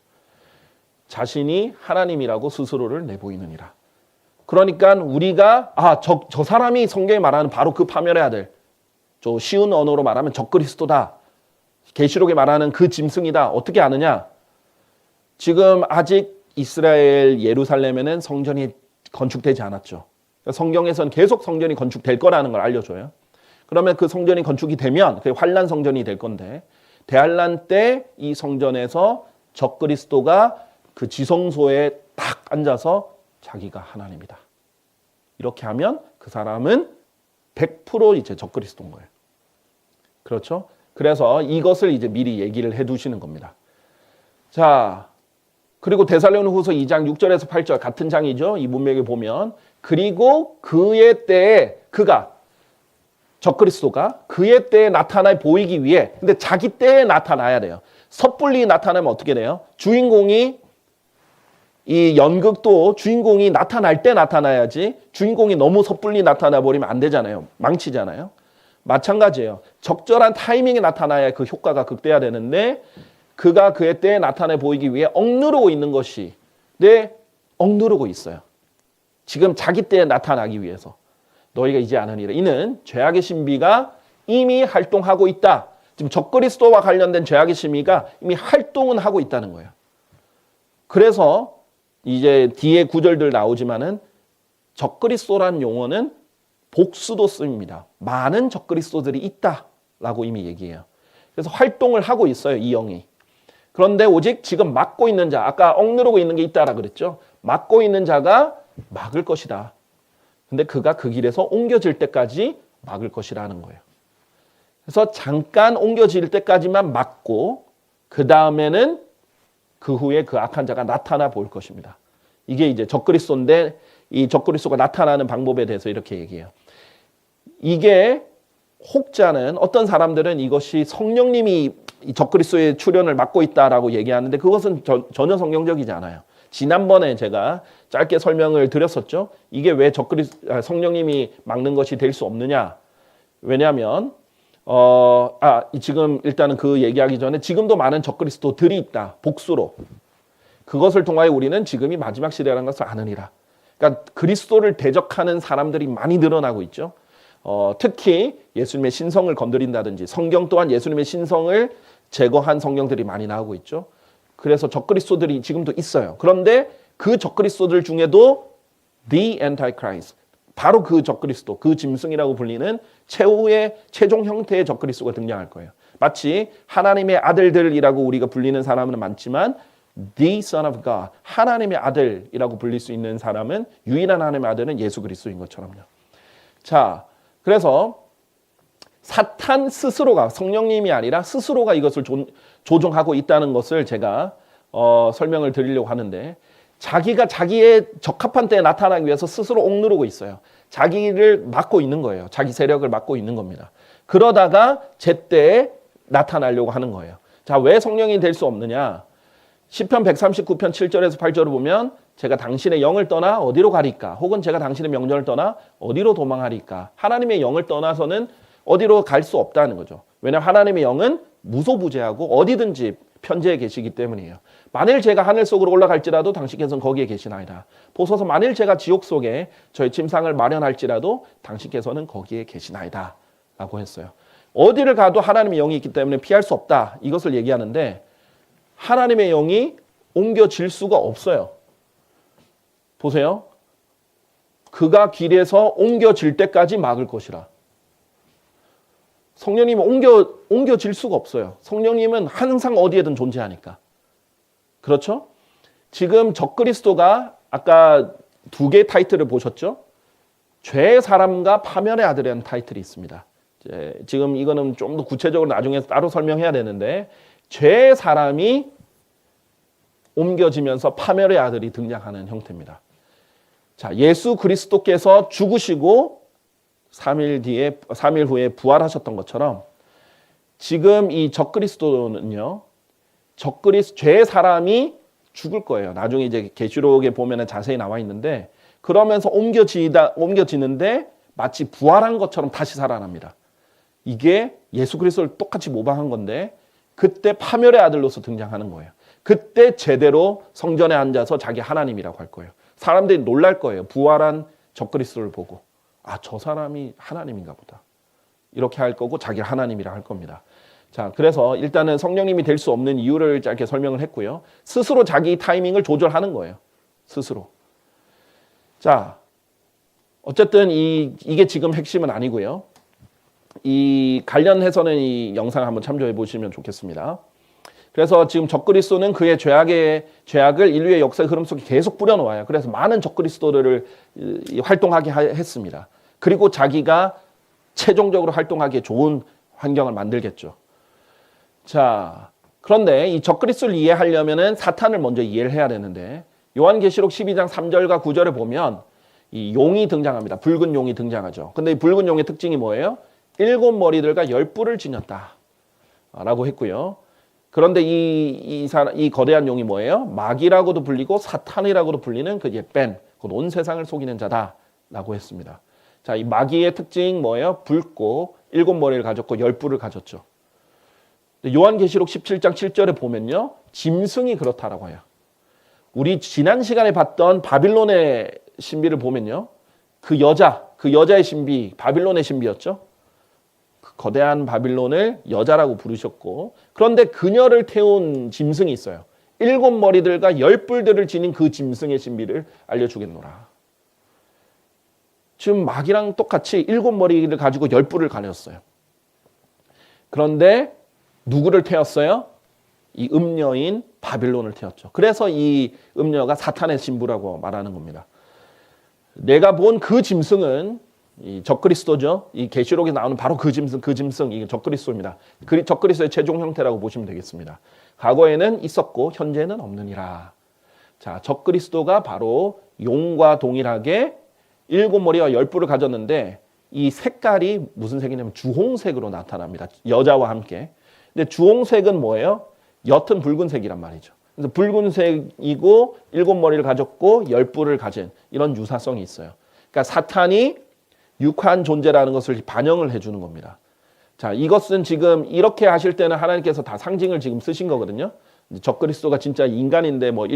자신이 하나님이라고 스스로를 내보이느니라. 그러니까 우리가 저 사람이 성경에 말하는 바로 그 파멸의 아들, 저 쉬운 언어로 말하면 적그리스도다, 계시록에 말하는 그 짐승이다. 어떻게 아느냐? 지금 아직 이스라엘 예루살렘에는 성전이 건축되지 않았죠. 성경에서는 계속 성전이 건축될 거라는 걸 알려줘요. 그러면 그 성전이 건축이 되면 그게 환란 성전이 될 건데, 대환란 때 이 성전에서 적그리스도가 그 지성소에 딱 앉아서 자기가 하나님이다. 이렇게 하면 그 사람은 100% 이제 적그리스도인 거예요. 그렇죠? 그래서 이것을 이제 미리 얘기를 해 두시는 겁니다. 자, 그리고 데살로니가후서 2장 6절에서 8절 같은 장이죠. 이 문맥에 보면 그리고 그의 때에 그가 적그리스도가 그의 때에 나타나 보이기 위해 근데 자기 때에 나타나야 돼요. 섣불리 나타나면 어떻게 돼요? 주인공이 이 연극도 주인공이 나타날 때 나타나야지 주인공이 너무 섣불리 나타나 버리면 안 되잖아요. 망치잖아요. 마찬가지예요. 적절한 타이밍에 나타나야 그 효과가 극대화되는데 그가 그의 때에 나타내 보이기 위해 억누르고 있는 것이 억누르고 있어요. 지금 자기 때에 나타나기 위해서 너희가 이제 아느니라. 이는 죄악의 신비가 이미 활동하고 있다. 지금 적그리스도와 관련된 죄악의 신비가 이미 활동은 하고 있다는 거예요. 그래서 이제 뒤에 구절들 나오지만은 적그리스도라는 용어는 복수도 씁니다. 많은 적그리스도들이 있다라고 이미 얘기해요. 그래서 활동을 하고 있어요, 이 영이. 그런데 오직 지금 막고 있는 자, 아까 억누르고 있는 게 있다라 그랬죠. 막고 있는 자가 막을 것이다. 근데 그가 그 길에서 옮겨질 때까지 막을 것이라는 거예요. 그래서 잠깐 옮겨질 때까지만 막고 그 다음에는 그 후에 그 악한 자가 나타나 볼 것입니다. 이게 이제 적그리스도인데 이 적그리스도가 나타나는 방법에 대해서 이렇게 얘기해요. 이게 혹자는 어떤 사람들은 이것이 성령님이 이 적그리스도의 출현을 막고 있다라고 얘기하는데 그것은 전혀 성경적이지 않아요. 지난번에 제가 짧게 설명을 드렸었죠. 이게 왜 성령님이 막는 것이 될 수 없느냐. 왜냐하면 지금 일단은 그 얘기하기 전에 지금도 많은 적그리스도들이 있다. 복수로. 그것을 통하여 우리는 지금이 마지막 시대라는 것을 아느니라. 그러니까 그리스도를 대적하는 사람들이 많이 늘어나고 있죠. 특히 예수님의 신성을 건드린다든지 성경 또한 예수님의 신성을 제거한 성경들이 많이 나오고 있죠. 그래서 적그리스도들이 지금도 있어요. 그런데 그 적그리스도들 중에도 The Antichrist, 바로 그 적그리스도, 그 짐승이라고 불리는 최후의 최종 형태의 적그리스도가 등장할 거예요. 마치 하나님의 아들들이라고 우리가 불리는 사람은 많지만 The Son of God, 하나님의 아들이라고 불릴 수 있는 사람은 유일한 하나님의 아들은 예수 그리스도인 것처럼요. 자, 그래서 사탄 스스로가 성령님이 아니라 스스로가 이것을 조종하고 있다는 것을 제가 설명을 드리려고 하는데 자기가 자기의 적합한 때에 나타나기 위해서 스스로 억누르고 있어요. 자기를 막고 있는 거예요. 자기 세력을 막고 있는 겁니다. 그러다가 제때에 나타나려고 하는 거예요. 자, 왜 성령이 될 수 없느냐? 시편 139편 7절에서 8절을 보면 제가 당신의 영을 떠나 어디로 가리까? 혹은 제가 당신의 명령을 떠나 어디로 도망하리까? 하나님의 영을 떠나서는 어디로 갈 수 없다는 거죠. 왜냐하면 하나님의 영은 무소부재하고 어디든지 편재해 계시기 때문이에요. 만일 제가 하늘 속으로 올라갈지라도 당신께서는 거기에 계시나이다. 보소서 만일 제가 지옥 속에 저의 침상을 마련할지라도 당신께서는 거기에 계시나이다. 라고 했어요. 어디를 가도 하나님의 영이 있기 때문에 피할 수 없다. 이것을 얘기하는데 하나님의 영이 옮겨질 수가 없어요. 보세요. 그가 길에서 옮겨질 때까지 막을 것이라. 성령님은 옮겨질 수가 없어요. 성령님은 항상 어디에든 존재하니까. 그렇죠? 지금 적그리스도가 아까 두 개의 타이틀을 보셨죠? 죄의 사람과 파멸의 아들이라는 타이틀이 있습니다. 지금 이거는 좀 더 구체적으로 나중에 따로 설명해야 되는데 죄의 사람이 옮겨지면서 파멸의 아들이 등장하는 형태입니다. 자, 예수 그리스도께서 죽으시고 3일 후에 부활하셨던 것처럼 지금 이 적그리스도는요. 죄의 사람이 죽을 거예요. 나중에 이제 계시록에 보면은 자세히 나와 있는데 그러면서 옮겨지는데 마치 부활한 것처럼 다시 살아납니다. 이게 예수 그리스도를 똑같이 모방한 건데 그때 파멸의 아들로서 등장하는 거예요. 그때 제대로 성전에 앉아서 자기 하나님이라고 할 거예요. 사람들이 놀랄 거예요. 부활한 적그리스도를 보고 저 사람이 하나님인가 보다. 이렇게 할 거고 자기를 하나님이라 할 겁니다. 자, 그래서 일단은 성령님이 될 수 없는 이유를 짧게 설명을 했고요. 스스로 자기 타이밍을 조절하는 거예요. 스스로. 자, 어쨌든 이게 지금 핵심은 아니고요. 이 관련해서는 이 영상을 한번 참조해 보시면 좋겠습니다. 그래서 지금 적그리스도는 그의 죄악을 인류의 역사의 흐름 속에 계속 뿌려놓아요. 그래서 많은 적그리스도들을 활동하게 했습니다. 그리고 자기가 최종적으로 활동하기에 좋은 환경을 만들겠죠. 자, 그런데 이 적그리스도를 이해하려면은 사탄을 먼저 이해를 해야 되는데 요한계시록 12장 3절과 9절에 보면 이 용이 등장합니다. 붉은 용이 등장하죠. 근데 이 붉은 용의 특징이 뭐예요? 7머리들과 10뿔을 지녔다 라고 했고요. 그런데 이 거대한 용이 뭐예요? 마귀라고도 불리고 사탄이라고도 불리는 그 옌, 곧 온 세상을 속이는 자다라고 했습니다. 자, 이 마귀의 특징 뭐예요? 붉고 7머리를 가졌고 10뿔을 가졌죠. 요한계시록 17장 7절에 보면요. 짐승이 그렇다라고 해요. 우리 지난 시간에 봤던 바빌론의 신비를 보면요. 그 여자의 신비, 바빌론의 신비였죠. 그 거대한 바빌론을 여자라고 부르셨고, 그런데 그녀를 태운 짐승이 있어요. 7머리들과 10뿔들을 지닌 그 짐승의 신비를 알려주겠노라. 지금 마귀랑 똑같이 7머리를 가지고 10뿔을 가렸어요. 그런데 누구를 태웠어요? 이 음녀인 바빌론을 태웠죠. 그래서 이 음녀가 사탄의 신부라고 말하는 겁니다. 내가 본 그 짐승은 이 적그리스도죠. 이 계시록에 나오는 바로 그 짐승, 이게 적그리스도입니다. 적그리스도의 최종 형태라고 보시면 되겠습니다. 과거에는 있었고 현재는 없느니라. 자, 적그리스도가 바로 용과 동일하게 7머리와 10뿔을 가졌는데 이 색깔이 무슨 색이냐면 주홍색으로 나타납니다. 여자와 함께. 근데 주홍색은 뭐예요? 옅은 붉은색이란 말이죠. 그래서 붉은색이고 7머리를 가졌고 10뿔을 가진 이런 유사성이 있어요. 그러니까 사탄이 육한 존재라는 것을 반영을 해주는 겁니다. 자, 이것은 지금 이렇게 하실 때는 하나님께서 다 상징을 지금 쓰신 거거든요. 적그리스도가 진짜 인간인데 뭐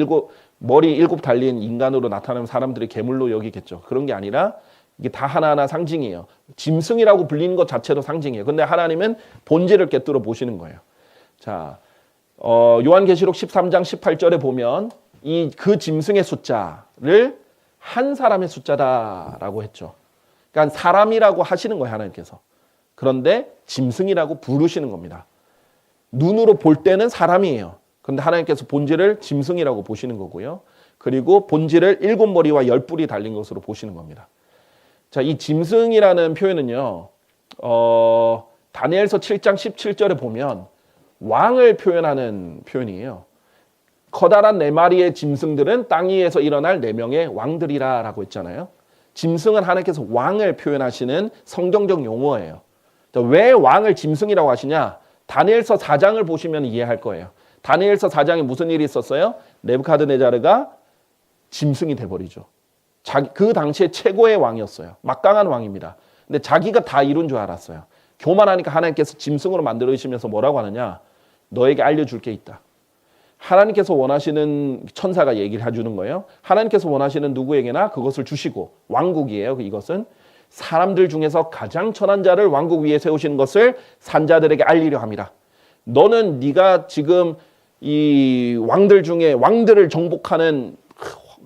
머리 7 달린 인간으로 나타나면 사람들이 괴물로 여기겠죠. 그런 게 아니라 이게 다 하나하나 상징이에요. 짐승이라고 불리는 것 자체도 상징이에요. 근데 하나님은 본질을 꿰뚫어 보시는 거예요. 자, 요한계시록 13장 18절에 보면 그 짐승의 숫자를 한 사람의 숫자다라고 했죠. 그러니까 사람이라고 하시는 거예요, 하나님께서. 그런데 짐승이라고 부르시는 겁니다. 눈으로 볼 때는 사람이에요. 그런데 하나님께서 본질을 짐승이라고 보시는 거고요. 그리고 본질을 7머리와 10뿔이 달린 것으로 보시는 겁니다. 자, 이 짐승이라는 표현은요, 다니엘서 7장 17절에 보면 왕을 표현하는 표현이에요. 커다란 4마리의 짐승들은 땅 위에서 일어날 4명의 왕들이라 라고 했잖아요. 짐승은 하나님께서 왕을 표현하시는 성경적 용어예요. 왜 왕을 짐승이라고 하시냐? 다니엘서 4장을 보시면 이해할 거예요. 다니엘서 4장에 무슨 일이 있었어요? 네부카드네자르가 짐승이 돼버리죠. 그 당시에 최고의 왕이었어요. 막강한 왕입니다. 근데 자기가 다 이룬 줄 알았어요. 교만하니까 하나님께서 짐승으로 만들어주시면서 뭐라고 하느냐? 너에게 알려줄 게 있다. 하나님께서 원하시는 천사가 얘기를 해주는 거예요. 하나님께서 원하시는 누구에게나 그것을 주시고, 왕국이에요. 이것은 사람들 중에서 가장 천한 자를 왕국 위에 세우시는 것을 산자들에게 알리려 합니다. 너는 네가 지금 이 왕들 중에 왕들을 정복하는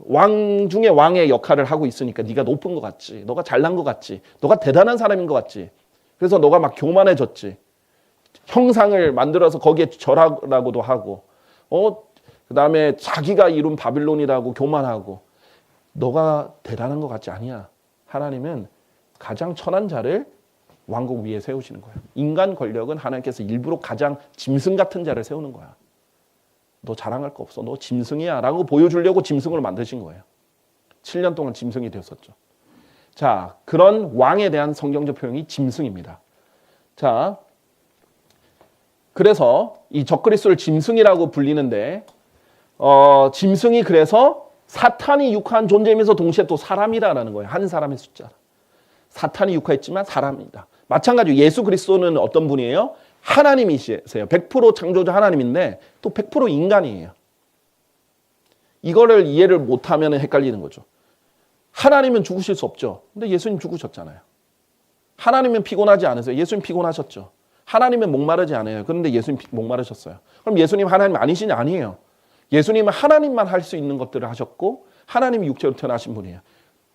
왕 중에 왕의 역할을 하고 있으니까 네가 높은 것 같지, 너가 잘난 것 같지, 너가 대단한 사람인 것 같지. 그래서 너가 막 교만해졌지. 형상을 만들어서 거기에 절하라고도 하고, 그 다음에 자기가 이룬 바빌론이라고 교만하고, 너가 대단한 것 같지 아니야. 하나님은 가장 천한 자를 왕국 위에 세우시는 거야. 인간 권력은 하나님께서 일부러 가장 짐승 같은 자를 세우는 거야. 너 자랑할 거 없어. 너 짐승이야 라고 보여주려고 짐승으로 만드신 거예요. 7년 동안 짐승이 되었었죠. 자, 그런 왕에 대한 성경적 표현이 짐승입니다. 자, 그래서 이 적그리스도를 짐승이라고 불리는데 짐승이 그래서 사탄이 육화한 존재이면서 동시에 또 사람이라는 거예요. 한 사람의 숫자. 사탄이 육화했지만 사람이다. 마찬가지로 예수 그리스도는 어떤 분이에요? 하나님이세요. 100% 창조자 하나님인데 또 100% 인간이에요. 이거를 이해를 못하면 헷갈리는 거죠. 하나님은 죽으실 수 없죠. 근데 예수님 죽으셨잖아요. 하나님은 피곤하지 않으세요. 예수님 피곤하셨죠. 하나님은 목마르지 않아요. 그런데 예수님 목마르셨어요. 그럼 예수님 하나님 아니시냐? 아니에요. 예수님은 하나님만 할 수 있는 것들을 하셨고 하나님이 육체로 태어나신 분이에요.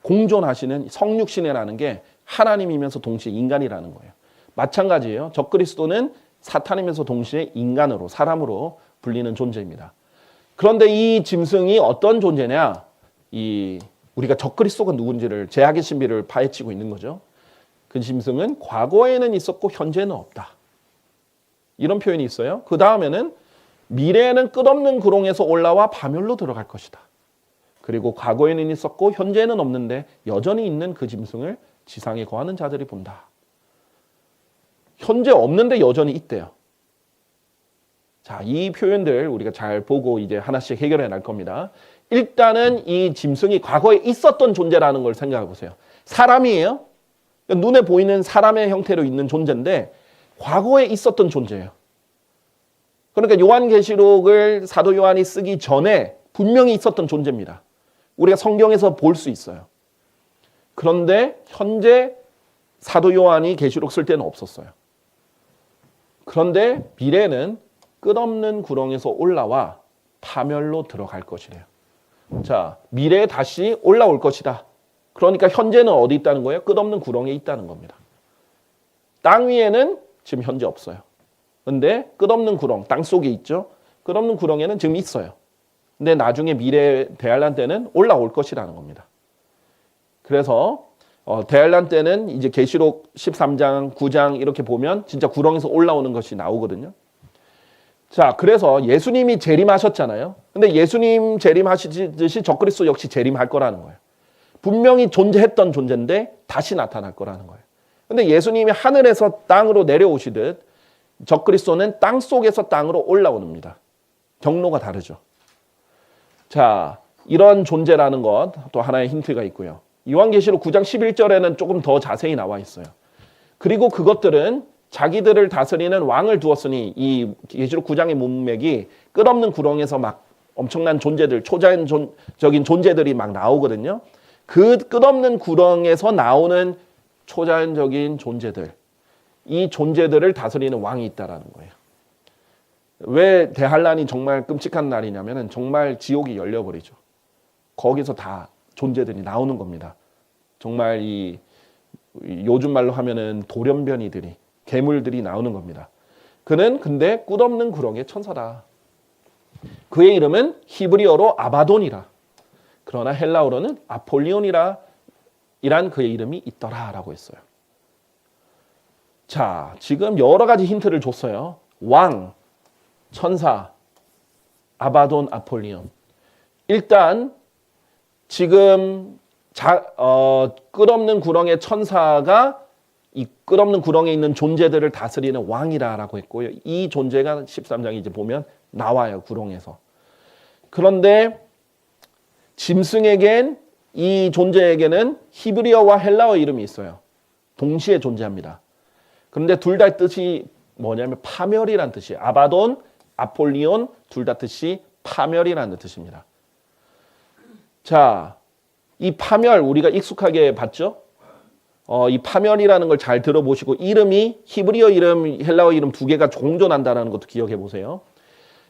공존하시는 성육신이라는 게 하나님이면서 동시에 인간이라는 거예요. 마찬가지예요. 적그리스도는 사탄이면서 동시에 인간으로, 사람으로 불리는 존재입니다. 그런데 이 짐승이 어떤 존재냐? 우리가 적그리스도가 누군지를, 제약의 신비를 파헤치고 있는 거죠. 그 짐승은 과거에는 있었고 현재는 없다. 이런 표현이 있어요. 그 다음에는 미래에는 끝없는 구렁에서 올라와 파멸로 들어갈 것이다. 그리고 과거에는 있었고 현재는 없는데 여전히 있는 그 짐승을 지상에 거하는 자들이 본다. 현재 없는데 여전히 있대요. 자, 이 표현들 우리가 잘 보고 이제 하나씩 해결해 날 겁니다. 일단은 이 짐승이 과거에 있었던 존재라는 걸 생각해 보세요. 사람이에요. 눈에 보이는 사람의 형태로 있는 존재인데 과거에 있었던 존재예요. 그러니까 요한계시록을 사도 요한이 쓰기 전에 분명히 있었던 존재입니다. 우리가 성경에서 볼 수 있어요. 그런데 현재 사도 요한이 계시록 쓸 때는 없었어요. 그런데 미래는 끝없는 구렁에서 올라와 파멸로 들어갈 것이래요. 자, 미래에 다시 올라올 것이다. 그러니까 현재는 어디 있다는 거예요? 끝없는 구렁에 있다는 겁니다. 땅 위에는 지금 현재 없어요. 근데 끝없는 구렁, 땅 속에 있죠. 끝없는 구렁에는 지금 있어요. 근데 나중에 미래 대환란 때는 올라올 것이라는 겁니다. 그래서 대환란 때는 이제 계시록 13장, 9장 이렇게 보면 진짜 구렁에서 올라오는 것이 나오거든요. 자, 그래서 예수님이 재림하셨잖아요. 근데 예수님 재림하시듯이 적그리스도 역시 재림할 거라는 거예요. 분명히 존재했던 존재인데 다시 나타날 거라는 거예요. 근데 예수님이 하늘에서 땅으로 내려오시듯 적그리스도는 땅 속에서 땅으로 올라옵니다. 경로가 다르죠. 자, 이런 존재라는 것 또 하나의 힌트가 있고요. 요한계시록 9장 11절에는 조금 더 자세히 나와 있어요. 그리고 그것들은 자기들을 다스리는 왕을 두었으니 이 계시록 9장의 문맥이 끝없는 구렁에서 막 엄청난 존재들, 초자연적인 존재들이 막 나오거든요. 그 끝없는 구렁에서 나오는 초자연적인 존재들, 이 존재들을 다스리는 왕이 있다라는 거예요. 왜 대환란이 정말 끔찍한 날이냐면은 정말 지옥이 열려버리죠. 거기서 다 존재들이 나오는 겁니다. 정말 이 요즘 말로 하면은 돌연변이들이, 괴물들이 나오는 겁니다. 그는 근데 끝없는 구렁의 천사다. 그의 이름은 히브리어로 아바돈이라. 그러나 헬라어로는 아폴리온이라 이란 그의 이름이 있더라라고 했어요. 자, 지금 여러 가지 힌트를 줬어요. 왕, 천사, 아바돈, 아폴리온. 일단 지금 끝없는 구렁의 천사가 이 끝없는 구렁에 있는 존재들을 다스리는 왕이라고 했고요. 이 존재가 13장에 이제 보면 나와요, 구렁에서. 그런데 짐승에겐 이 존재에게는 히브리어와 헬라어 이름이 있어요. 동시에 존재합니다. 그런데 둘 다 뜻이 뭐냐면 파멸이란 뜻이에요. 아바돈, 아폴리온 둘 다 뜻이 파멸이라는 뜻입니다. 자, 이 파멸 우리가 익숙하게 봤죠? 이 파멸이라는 걸 잘 들어보시고 이름이 히브리어 이름, 헬라어 이름 두 개가 공존한다는 것도 기억해 보세요.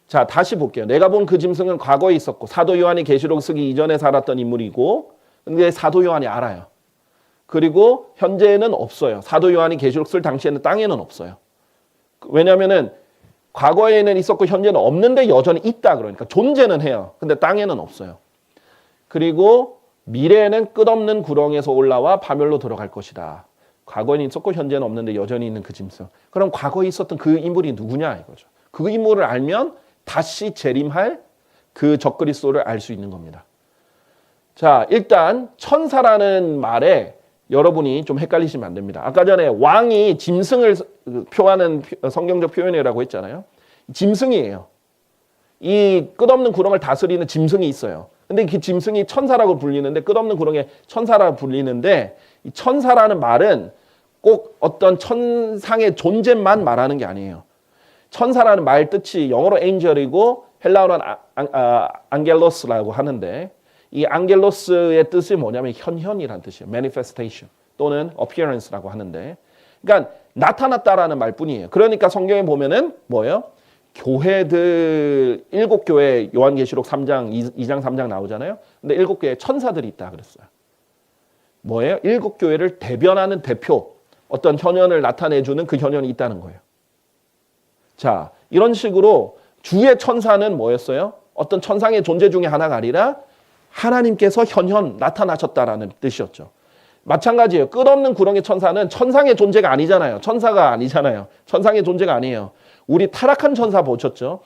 자, 다시 볼게요. 내가 본 그 짐승은 과거에 있었고 사도 요한이 계시록 쓰기 이전에 살았던 인물이고 근데 사도 요한이 알아요. 그리고 현재는 없어요. 사도 요한이 계시록 쓸 당시에는 땅에는 없어요. 왜냐하면은 과거에는 있었고 현재는 없는데 여전히 있다 그러니까 존재는 해요. 근데 땅에는 없어요. 그리고 미래에는 끝없는 구렁에서 올라와 파멸로 들어갈 것이다. 과거에는 있었고 현재는 없는데 여전히 있는 그 짐승. 그럼 과거에 있었던 그 인물이 누구냐 이거죠. 그 인물을 알면 다시 재림할 그 적그리스도를 알 수 있는 겁니다. 자, 일단 천사라는 말에 여러분이 좀 헷갈리시면 안 됩니다. 아까 전에 왕이 짐승을 표하는 성경적 표현이라고 했잖아요. 짐승이에요. 이 끝없는 구렁을 다스리는 짐승이 있어요. 근데 그 짐승이 천사라고 불리는데 끝없는 구렁에 천사라고 불리는데 이 천사라는 말은 꼭 어떤 천상의 존재만 말하는 게 아니에요. 천사라는 말 뜻이 영어로 angel이고 헬라어로는 안겔로스라고 하는데 이 안겔로스의 뜻이 뭐냐면 현현이라는 뜻이에요. manifestation 또는 appearance라고 하는데 그러니까 나타났다라는 말뿐이에요. 그러니까 성경에 보면은 뭐예요? 교회들 7교회 요한계시록 3장, 2장, 3장 나오잖아요. 근데 7교회에 천사들이 있다 그랬어요. 뭐예요? 7교회를 대변하는 대표, 어떤 현현을 나타내주는 그 현현이 있다는 거예요. 자, 이런 식으로 주의 천사는 뭐였어요? 어떤 천상의 존재 중에 하나가 아니라 하나님께서 현현 나타나셨다라는 뜻이었죠. 마찬가지예요. 끝없는 구렁의 천사는 천상의 존재가 아니잖아요. 천사가 아니잖아요. 천상의 존재가 아니에요. 우리 타락한 천사 보셨죠?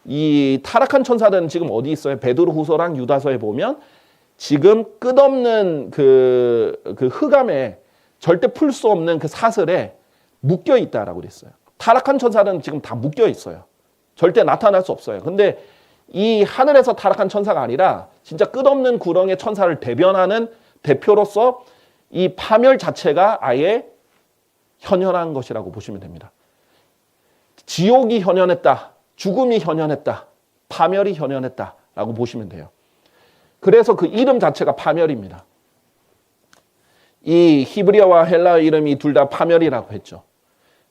이 타락한 천사들은 지금 어디 있어요? 베드로후서랑 유다서에 보면 지금 끝없는 그 흑암에 절대 풀 수 없는 그 사슬에 묶여 있다라고 그랬어요. 타락한 천사들은 지금 다 묶여 있어요. 절대 나타날 수 없어요. 근데 이 하늘에서 타락한 천사가 아니라 진짜 끝없는 구렁의 천사를 대변하는 대표로서 이 파멸 자체가 아예 현현한 것이라고 보시면 됩니다. 지옥이 현현했다. 죽음이 현현했다. 파멸이 현현했다라고 보시면 돼요. 그래서 그 이름 자체가 파멸입니다. 이 히브리어와 헬라어 이름이 둘 다 파멸이라고 했죠.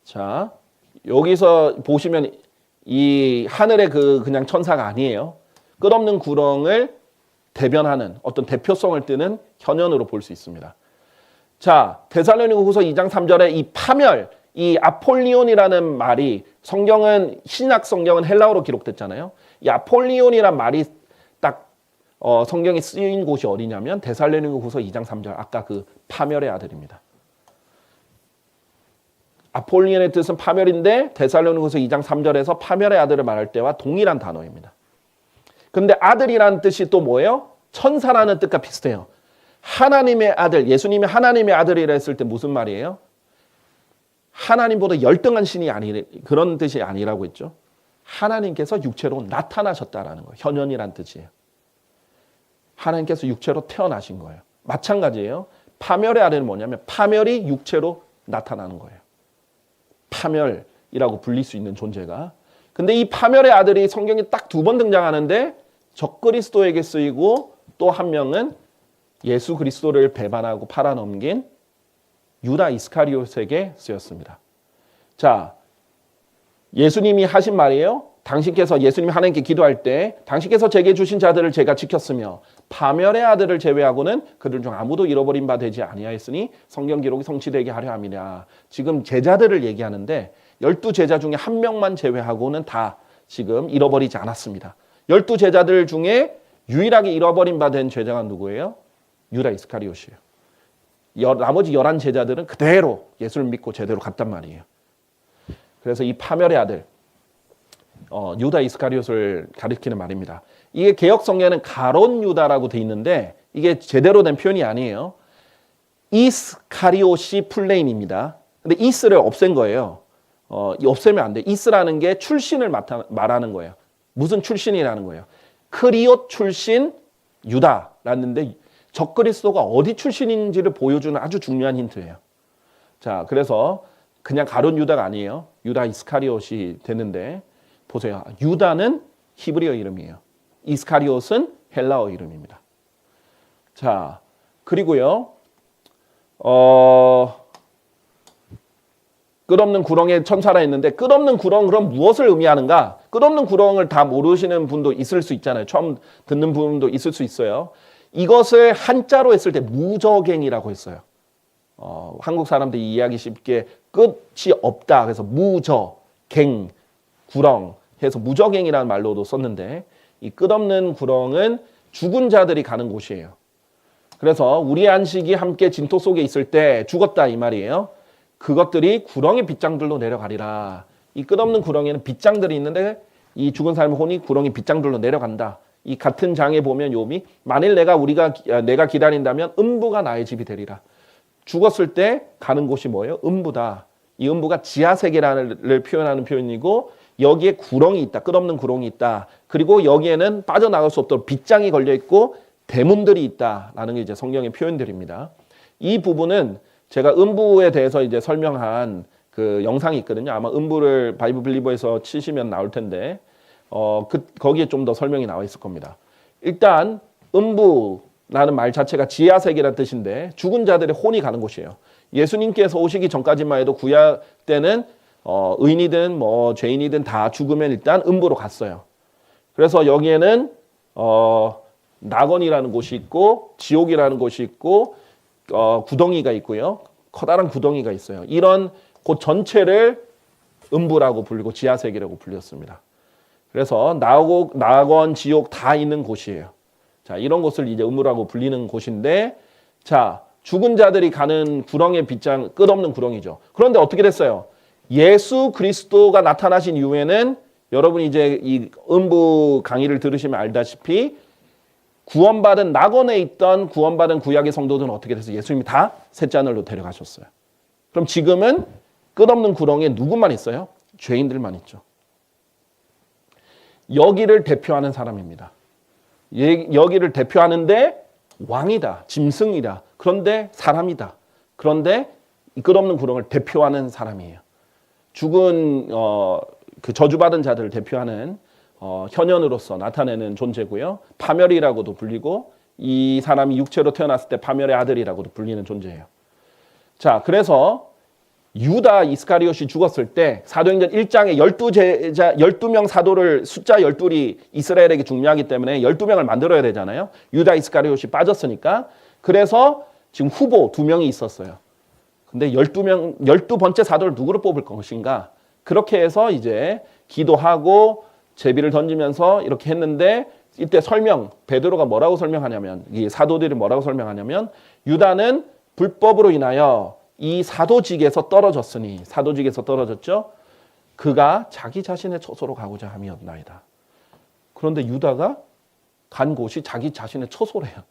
자, 여기서 보시면 이 하늘의 그냥 천사가 아니에요. 끝없는 구렁을 대변하는 어떤 대표성을 띠는 현현으로 볼 수 있습니다. 자, 데살로니가후서 2장 3절에 이 파멸, 이 아폴리온이라는 말이 신약 성경은 헬라어로 기록됐잖아요. 이 아폴리온이란 말이 딱 성경에 쓰인 곳이 어디냐면 데살로니가후서 2장 3절, 아까 그 파멸의 아들입니다. 아폴리온의 뜻은 파멸인데 데살로니가후서 2장 3절에서 파멸의 아들을 말할 때와 동일한 단어입니다. 근데 아들이라는 뜻이 또 뭐예요? 천사라는 뜻과 비슷해요. 하나님의 아들, 예수님이 하나님의 아들이라 했을 때 무슨 말이에요? 하나님보다 열등한 신이 그런 뜻이 아니라고 했죠. 하나님께서 육체로 나타나셨다라는 거예요. 현현이란 뜻이에요. 하나님께서 육체로 태어나신 거예요. 마찬가지예요. 파멸의 아들은 뭐냐면 파멸이 육체로 나타나는 거예요. 파멸이라고 불릴 수 있는 존재가. 근데 이 파멸의 아들이 성경에 딱 2번 등장하는데 적그리스도에게 쓰이고 또 한 명은 예수 그리스도를 배반하고 팔아넘긴 유다 이스카리옷에게 쓰였습니다. 자, 예수님이 하신 말이에요. 당신께서 예수님이 하나님께 기도할 때 당신께서 제게 주신 자들을 제가 지켰으며 파멸의 아들을 제외하고는 그들 중 아무도 잃어버린 바 되지 아니하였으니 성경 기록이 성취되게 하려 함이라. 지금 제자들을 얘기하는데 12제자 중에 한 명만 제외하고는 다 지금 잃어버리지 않았습니다. 12제자들 중에 유일하게 잃어버린 바 된 제자가 누구예요? 유다 이스카리옷이에요. 나머지 11제자들은 그대로 예수를 믿고 제대로 갔단 말이에요. 그래서 이 파멸의 아들 유다 이스카리옷을 가리키는 말입니다. 이게 개역 성경에는 가론 유다라고 돼 있는데 이게 제대로 된 표현이 아니에요. 이스카리옷이 풀네임입니다. 근데 이스를 없앤 거예요. 없애면 안 돼. 이스라는 게 출신을 말하는 거예요. 무슨 출신이라는 거예요. 크리옷 출신 유다라는데 적그리스도가 어디 출신인지를 보여주는 아주 중요한 힌트예요. 자, 그래서 그냥 가론 유다가 아니에요. 유다 이스카리옷이 되는데 보세요. 유다는 히브리어 이름이에요. 이스카리옷은 헬라어 이름입니다. 자, 그리고요. 끝없는 구렁에 천사라 했는데 끝없는 구렁 그럼 무엇을 의미하는가? 끝없는 구렁을 다 모르시는 분도 있을 수 있잖아요. 처음 듣는 분도 있을 수 있어요. 이것을 한자로 했을 때 무저갱이라고 했어요. 한국 사람들이 이해하기 쉽게 끝이 없다. 그래서 무저갱, 구렁 해서 무저갱이라는 말로도 썼는데 이 끝없는 구렁은 죽은 자들이 가는 곳이에요. 그래서 우리의 안식이 함께 진토 속에 있을 때 죽었다 이 말이에요. 그것들이 구렁의 빗장들로 내려가리라. 이 끝없는 구렁에는 빗장들이 있는데 이 죽은 사람의 혼이 구렁의 빗장들로 내려간다. 이 같은 장에 보면 욥이 만일 내가 기다린다면 음부가 나의 집이 되리라. 죽었을 때 가는 곳이 뭐예요? 음부다. 이 음부가 지하세계를 표현하는 표현이고 여기에 구렁이 있다. 끝없는 구렁이 있다. 그리고 여기에는 빠져나갈 수 없도록 빗장이 걸려 있고 대문들이 있다라는 게 이제 성경의 표현들입니다. 이 부분은 제가 음부에 대해서 이제 설명한 그 영상이 있거든요. 아마 음부를 바이블 빌리버에서 치시면 나올 텐데 거기에 좀 더 설명이 나와 있을 겁니다. 일단 음부라는 말 자체가 지하세계라는 뜻인데 죽은 자들의 혼이 가는 곳이에요. 예수님께서 오시기 전까지만 해도 구약 때는 의인이든 뭐 죄인이든 다 죽으면 일단 음부로 갔어요. 그래서 여기에는 낙원이라는 곳이 있고 지옥이라는 곳이 있고 구덩이가 있고요. 커다란 구덩이가 있어요. 이런 곳 전체를 음부라고 불리고 지하세계라고 불렸습니다. 그래서 낙원, 지옥 다 있는 곳이에요. 자, 이런 곳을 이제 음부라고 불리는 곳인데, 자, 죽은 자들이 가는 구렁의 빗장, 끝없는 구렁이죠. 그런데 어떻게 됐어요? 예수 그리스도가 나타나신 이후에는 여러분이 이제 이 음부 강의를 들으시면 알다시피 구원받은 낙원에 있던 구원받은 구약의 성도들은 어떻게 돼서 예수님이 다 셋째 하늘로 데려가셨어요. 그럼 지금은 끝없는 구렁에 누구만 있어요? 죄인들만 있죠. 여기를 대표하는 사람입니다. 여기를 대표하는데 왕이다, 짐승이다. 그런데 사람이다. 그런데 이 끝없는 구렁을 대표하는 사람이에요. 죽은 그 저주받은 자들을 대표하는 현현으로서 나타내는 존재고요. 파멸이라고도 불리고 이 사람이 육체로 태어났을 때 파멸의 아들이라고도 불리는 존재예요. 자, 그래서 유다 이스카리옷이 죽었을 때 사도행전 1장에 12명 사도를 숫자 12이 이스라엘에게 중요하기 때문에 12명을 만들어야 되잖아요. 유다 이스카리옷이 빠졌으니까. 그래서 지금 후보 2명이 있었어요. 근데 12번째 사도를 누구로 뽑을 것인가? 그렇게 해서 이제 기도하고 제비를 던지면서 이렇게 했는데 이때 베드로가 뭐라고 설명하냐면, 이 사도들이 뭐라고 설명하냐면, 유다는 불법으로 인하여 이 사도직에서 떨어졌죠. 그가 자기 자신의 처소로 가고자 함이었나이다. 그런데 유다가 간 곳이 자기 자신의 처소래요.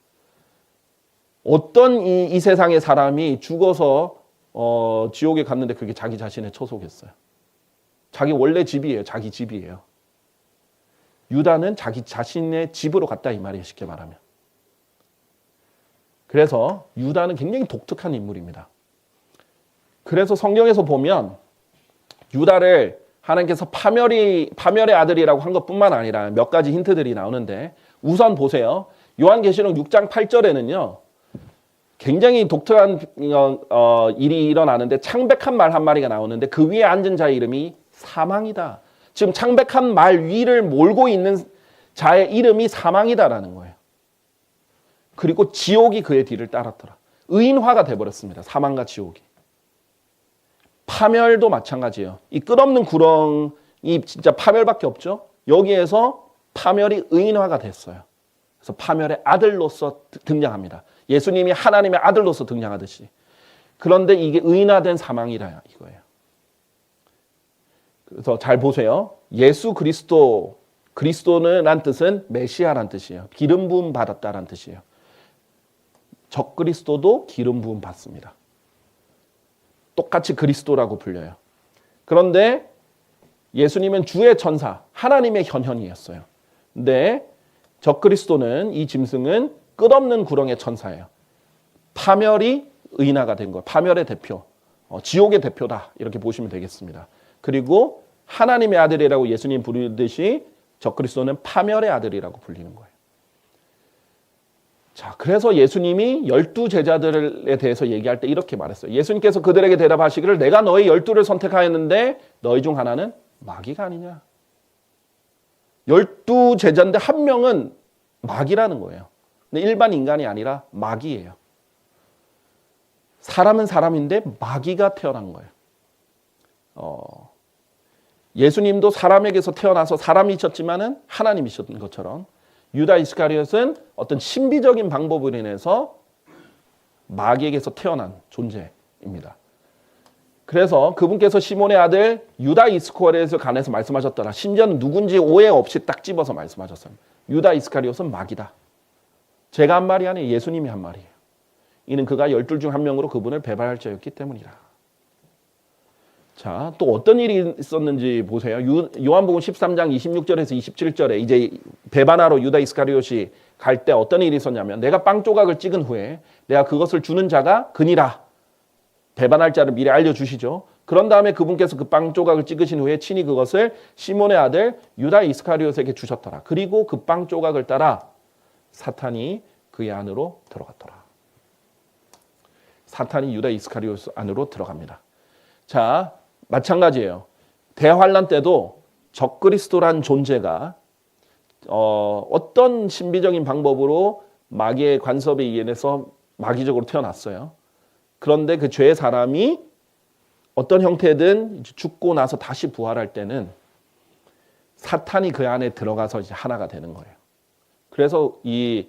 어떤 이 세상의 사람이 죽어서 지옥에 갔는데 그게 자기 자신의 처소겠어요. 자기 원래 집이에요. 자기 집이에요. 유다는 자기 자신의 집으로 갔다 이 말이에요. 쉽게 말하면. 그래서 유다는 굉장히 독특한 인물입니다. 그래서 성경에서 보면 유다를 하나님께서 파멸의 아들이라고 한 것뿐만 아니라 몇 가지 힌트들이 나오는데, 우선 보세요. 요한계시록 6장 8절에는요. 굉장히 독특한 일이 일어나는데 창백한 말 한 마리가 나오는데 그 위에 앉은 자의 이름이 사망이다. 지금 창백한 말 위를 몰고 있는 자의 이름이 사망이다라는 거예요. 그리고 지옥이 그의 뒤를 따랐더라. 의인화가 돼버렸습니다. 사망과 지옥이. 파멸도 마찬가지예요. 이 끝없는 구렁이 진짜 파멸밖에 없죠. 여기에서 파멸이 의인화가 됐어요. 그래서 파멸의 아들로서 등장합니다. 예수님이 하나님의 아들로서 등장하듯이. 그런데 이게 의인화된 사망이라 이거예요. 그래서 잘 보세요. 예수 그리스도는 란 뜻은 메시아란 뜻이에요. 기름 부음 받았다란 뜻이에요. 적그리스도도 기름 부음 받습니다. 똑같이 그리스도라고 불려요. 그런데 예수님은 주의 천사, 하나님의 현현이었어요. 근데 적그리스도는, 이 짐승은 끝없는 구렁의 천사예요. 파멸이 의인화가 된 거예요. 파멸의 대표, 지옥의 대표다 이렇게 보시면 되겠습니다. 그리고 하나님의 아들이라고 예수님 부르듯이 적그리스도는 파멸의 아들이라고 불리는 거예요. 자, 그래서 예수님이 12제자들에 대해서 얘기할 때 이렇게 말했어요. 예수님께서 그들에게 대답하시기를 내가 너희 12를 선택하였는데 너희 중 하나는 마귀가 아니냐. 12제자인데 한 명은 마귀라는 거예요. 근데 일반 인간이 아니라 마귀예요. 사람은 사람인데 마귀가 태어난 거예요. 예수님도 사람에게서 태어나서 사람이셨지만은 하나님이셨던 것처럼 유다 이스카리옷은 어떤 신비적인 방법으로 인해서 마귀에게서 태어난 존재입니다. 그래서 그분께서 시몬의 아들 유다 이스카리옷에 관해서 말씀하셨더라. 심지어는 누군지 오해 없이 딱 집어서 말씀하셨어요. 유다 이스카리옷은 마귀다. 제가 한 말이 아니에요. 예수님이 한 말이에요. 이는 그가 12 중 한 명으로 그분을 배반할 자였기 때문이라. 자, 또 어떤 일이 있었는지 보세요. 요한복음 13장 26절에서 27절에 이제 배반하러 유다 이스카리옷이 갈 때 어떤 일이 있었냐면, 내가 빵 조각을 찍은 후에 내가 그것을 주는 자가 그니라. 배반할 자를 미리 알려주시죠. 그런 다음에 그분께서 그 빵 조각을 찍으신 후에 친히 그것을 시몬의 아들 유다 이스카리옷에게 주셨더라. 그리고 그 빵 조각을 따라 사탄이 그의 안으로 들어갔더라. 사탄이 유다 이스카리옷 안으로 들어갑니다. 자, 마찬가지예요. 대환란 때도 적그리스도란 존재가 어떤 신비적인 방법으로 마귀의 간섭에 의해서 마귀적으로 태어났어요. 그런데 그 죄의 사람이 어떤 형태든 죽고 나서 다시 부활할 때는 사탄이 그 안에 들어가서 이제 하나가 되는 거예요. 그래서 이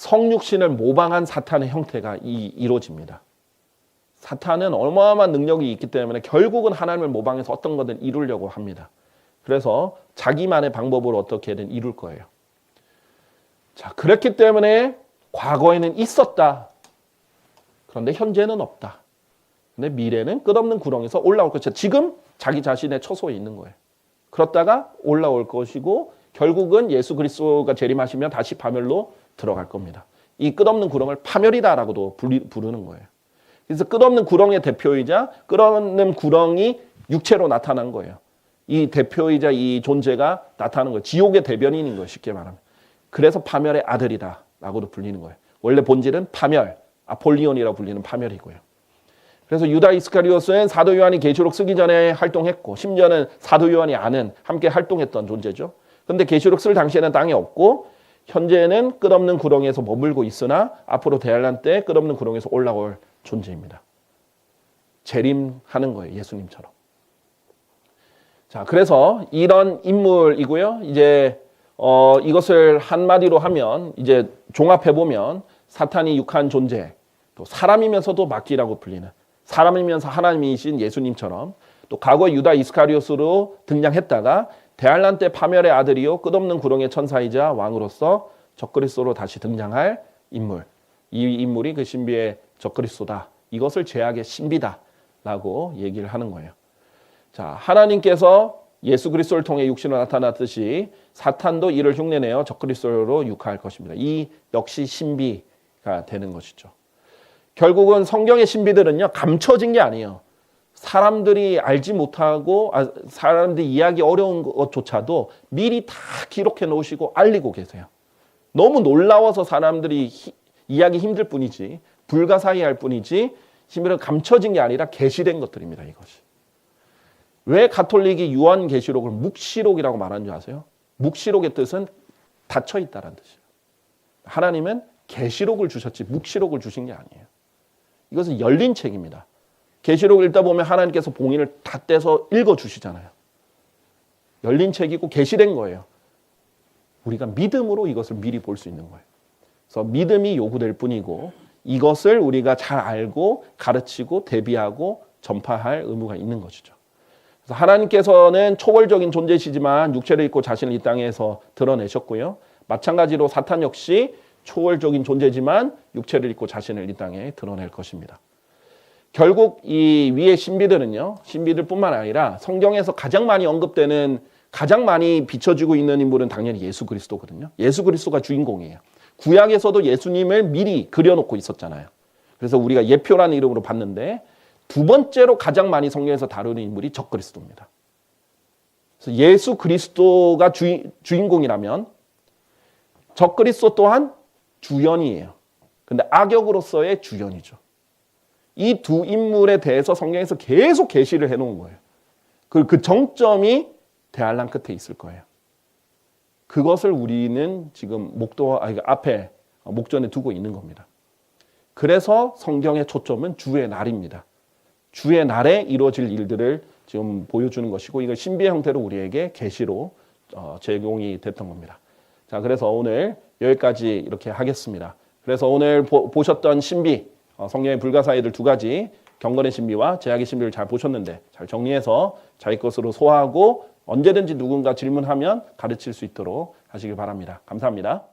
성육신을 모방한 사탄의 형태가 이루어집니다. 사탄은 어마어마한 능력이 있기 때문에 결국은 하나님을 모방해서 어떤 거든 이루려고 합니다. 그래서 자기만의 방법으로 어떻게든 이룰 거예요. 자, 그렇기 때문에 과거에는 있었다. 그런데 현재는 없다. 근데 미래는 끝없는 구렁에서 올라올 것이다. 지금 자기 자신의 처소에 있는 거예요. 그렇다가 올라올 것이고 결국은 예수 그리스도가 재림하시면 다시 파멸로 들어갈 겁니다. 이 끝없는 구렁을 파멸이다라고도 부르는 거예요. 그래서 끝없는 구렁의 대표이자 끝없는 구렁이 육체로 나타난 거예요. 이 대표이자 이 존재가 나타나는 거예요. 지옥의 대변인인 거예요. 쉽게 말하면. 그래서 파멸의 아들이다라고도 불리는 거예요. 원래 본질은 파멸, 아폴리온이라고 불리는 파멸이고요. 그래서 유다 이스카리오스는 사도 요한이 계시록 쓰기 전에 활동했고 심지어는 사도 요한이 아는 함께 활동했던 존재죠. 그런데 계시록 쓸 당시에는 땅에 없고 현재는 끝없는 구렁에서 머물고 있으나 앞으로 대환란 때 끝없는 구렁에서 올라올 존재입니다. 재림하는 거예요. 예수님처럼. 자, 그래서 이런 인물이고요. 이제 이것을 한마디로 하면 이제 종합해 보면 사탄이 육한 존재, 또 사람이면서도 마귀라고 불리는 사람이면서 하나님이신 예수님처럼 또 과거 유다 이스카리오스로 등장했다가 대환란 때 파멸의 아들이요 끝없는 구렁의 천사이자 왕으로서 적그리스도로 다시 등장할 인물. 이 인물이 그 신비의 적그리스도다. 이것을 죄악의 신비다라고 얘기를 하는 거예요. 자, 하나님께서 예수 그리스도를 통해 육신으로 나타났듯이 사탄도 이를 흉내내어 적그리스도로 육화할 것입니다. 이 역시 신비가 되는 것이죠. 결국은 성경의 신비들은요, 감춰진 게 아니에요. 사람들이 알지 못하고 사람들이 이해하기 어려운 것조차도 미리 다 기록해 놓으시고 알리고 계세요. 너무 놀라워서 사람들이 이해하기 힘들 뿐이지 불가사의할 뿐이지 신비는 감춰진 게 아니라 계시된 것들입니다. 이것이. 왜 가톨릭이 요한계시록을 묵시록이라고 말하는 줄 아세요? 묵시록의 뜻은 닫혀있다는 뜻이에요. 하나님은 계시록을 주셨지 묵시록을 주신 게 아니에요. 이것은 열린 책입니다. 계시록을 읽다 보면 하나님께서 봉인을 다 떼서 읽어주시잖아요. 열린 책이고 계시된 거예요. 우리가 믿음으로 이것을 미리 볼 수 있는 거예요. 그래서 믿음이 요구될 뿐이고 이것을 우리가 잘 알고 가르치고 대비하고 전파할 의무가 있는 것이죠. 그래서 하나님께서는 초월적인 존재시지만 육체를 입고 자신을 이 땅에서 드러내셨고요. 마찬가지로 사탄 역시 초월적인 존재지만 육체를 입고 자신을 이 땅에 드러낼 것입니다. 결국 이 위의 신비들은요. 신비들뿐만 아니라 성경에서 가장 많이 언급되는 가장 많이 비춰지고 있는 인물은 당연히 예수 그리스도거든요. 예수 그리스도가 주인공이에요. 구약에서도 예수님을 미리 그려놓고 있었잖아요. 그래서 우리가 예표라는 이름으로 봤는데 두 번째로 가장 많이 성경에서 다루는 인물이 적그리스도입니다. 그래서 예수 그리스도가 주인공이라면 적그리스도 또한 주연이에요. 근데 악역으로서의 주연이죠. 이 두 인물에 대해서 성경에서 계속 계시를 해놓은 거예요. 그 정점이 대환란 끝에 있을 거예요. 그것을 우리는 지금 앞에 목전에 두고 있는 겁니다. 그래서 성경의 초점은 주의 날입니다. 주의 날에 이루어질 일들을 지금 보여주는 것이고 이걸 신비의 형태로 우리에게 계시로 제공이 됐던 겁니다. 자, 그래서 오늘 여기까지 이렇게 하겠습니다. 그래서 오늘 보셨던 신비, 성경의 불가사의들 두 가지, 경건의 신비와 제약의 신비를 잘 보셨는데 잘 정리해서 자기 것으로 소화하고 언제든지 누군가 질문하면 가르칠 수 있도록 하시길 바랍니다. 감사합니다.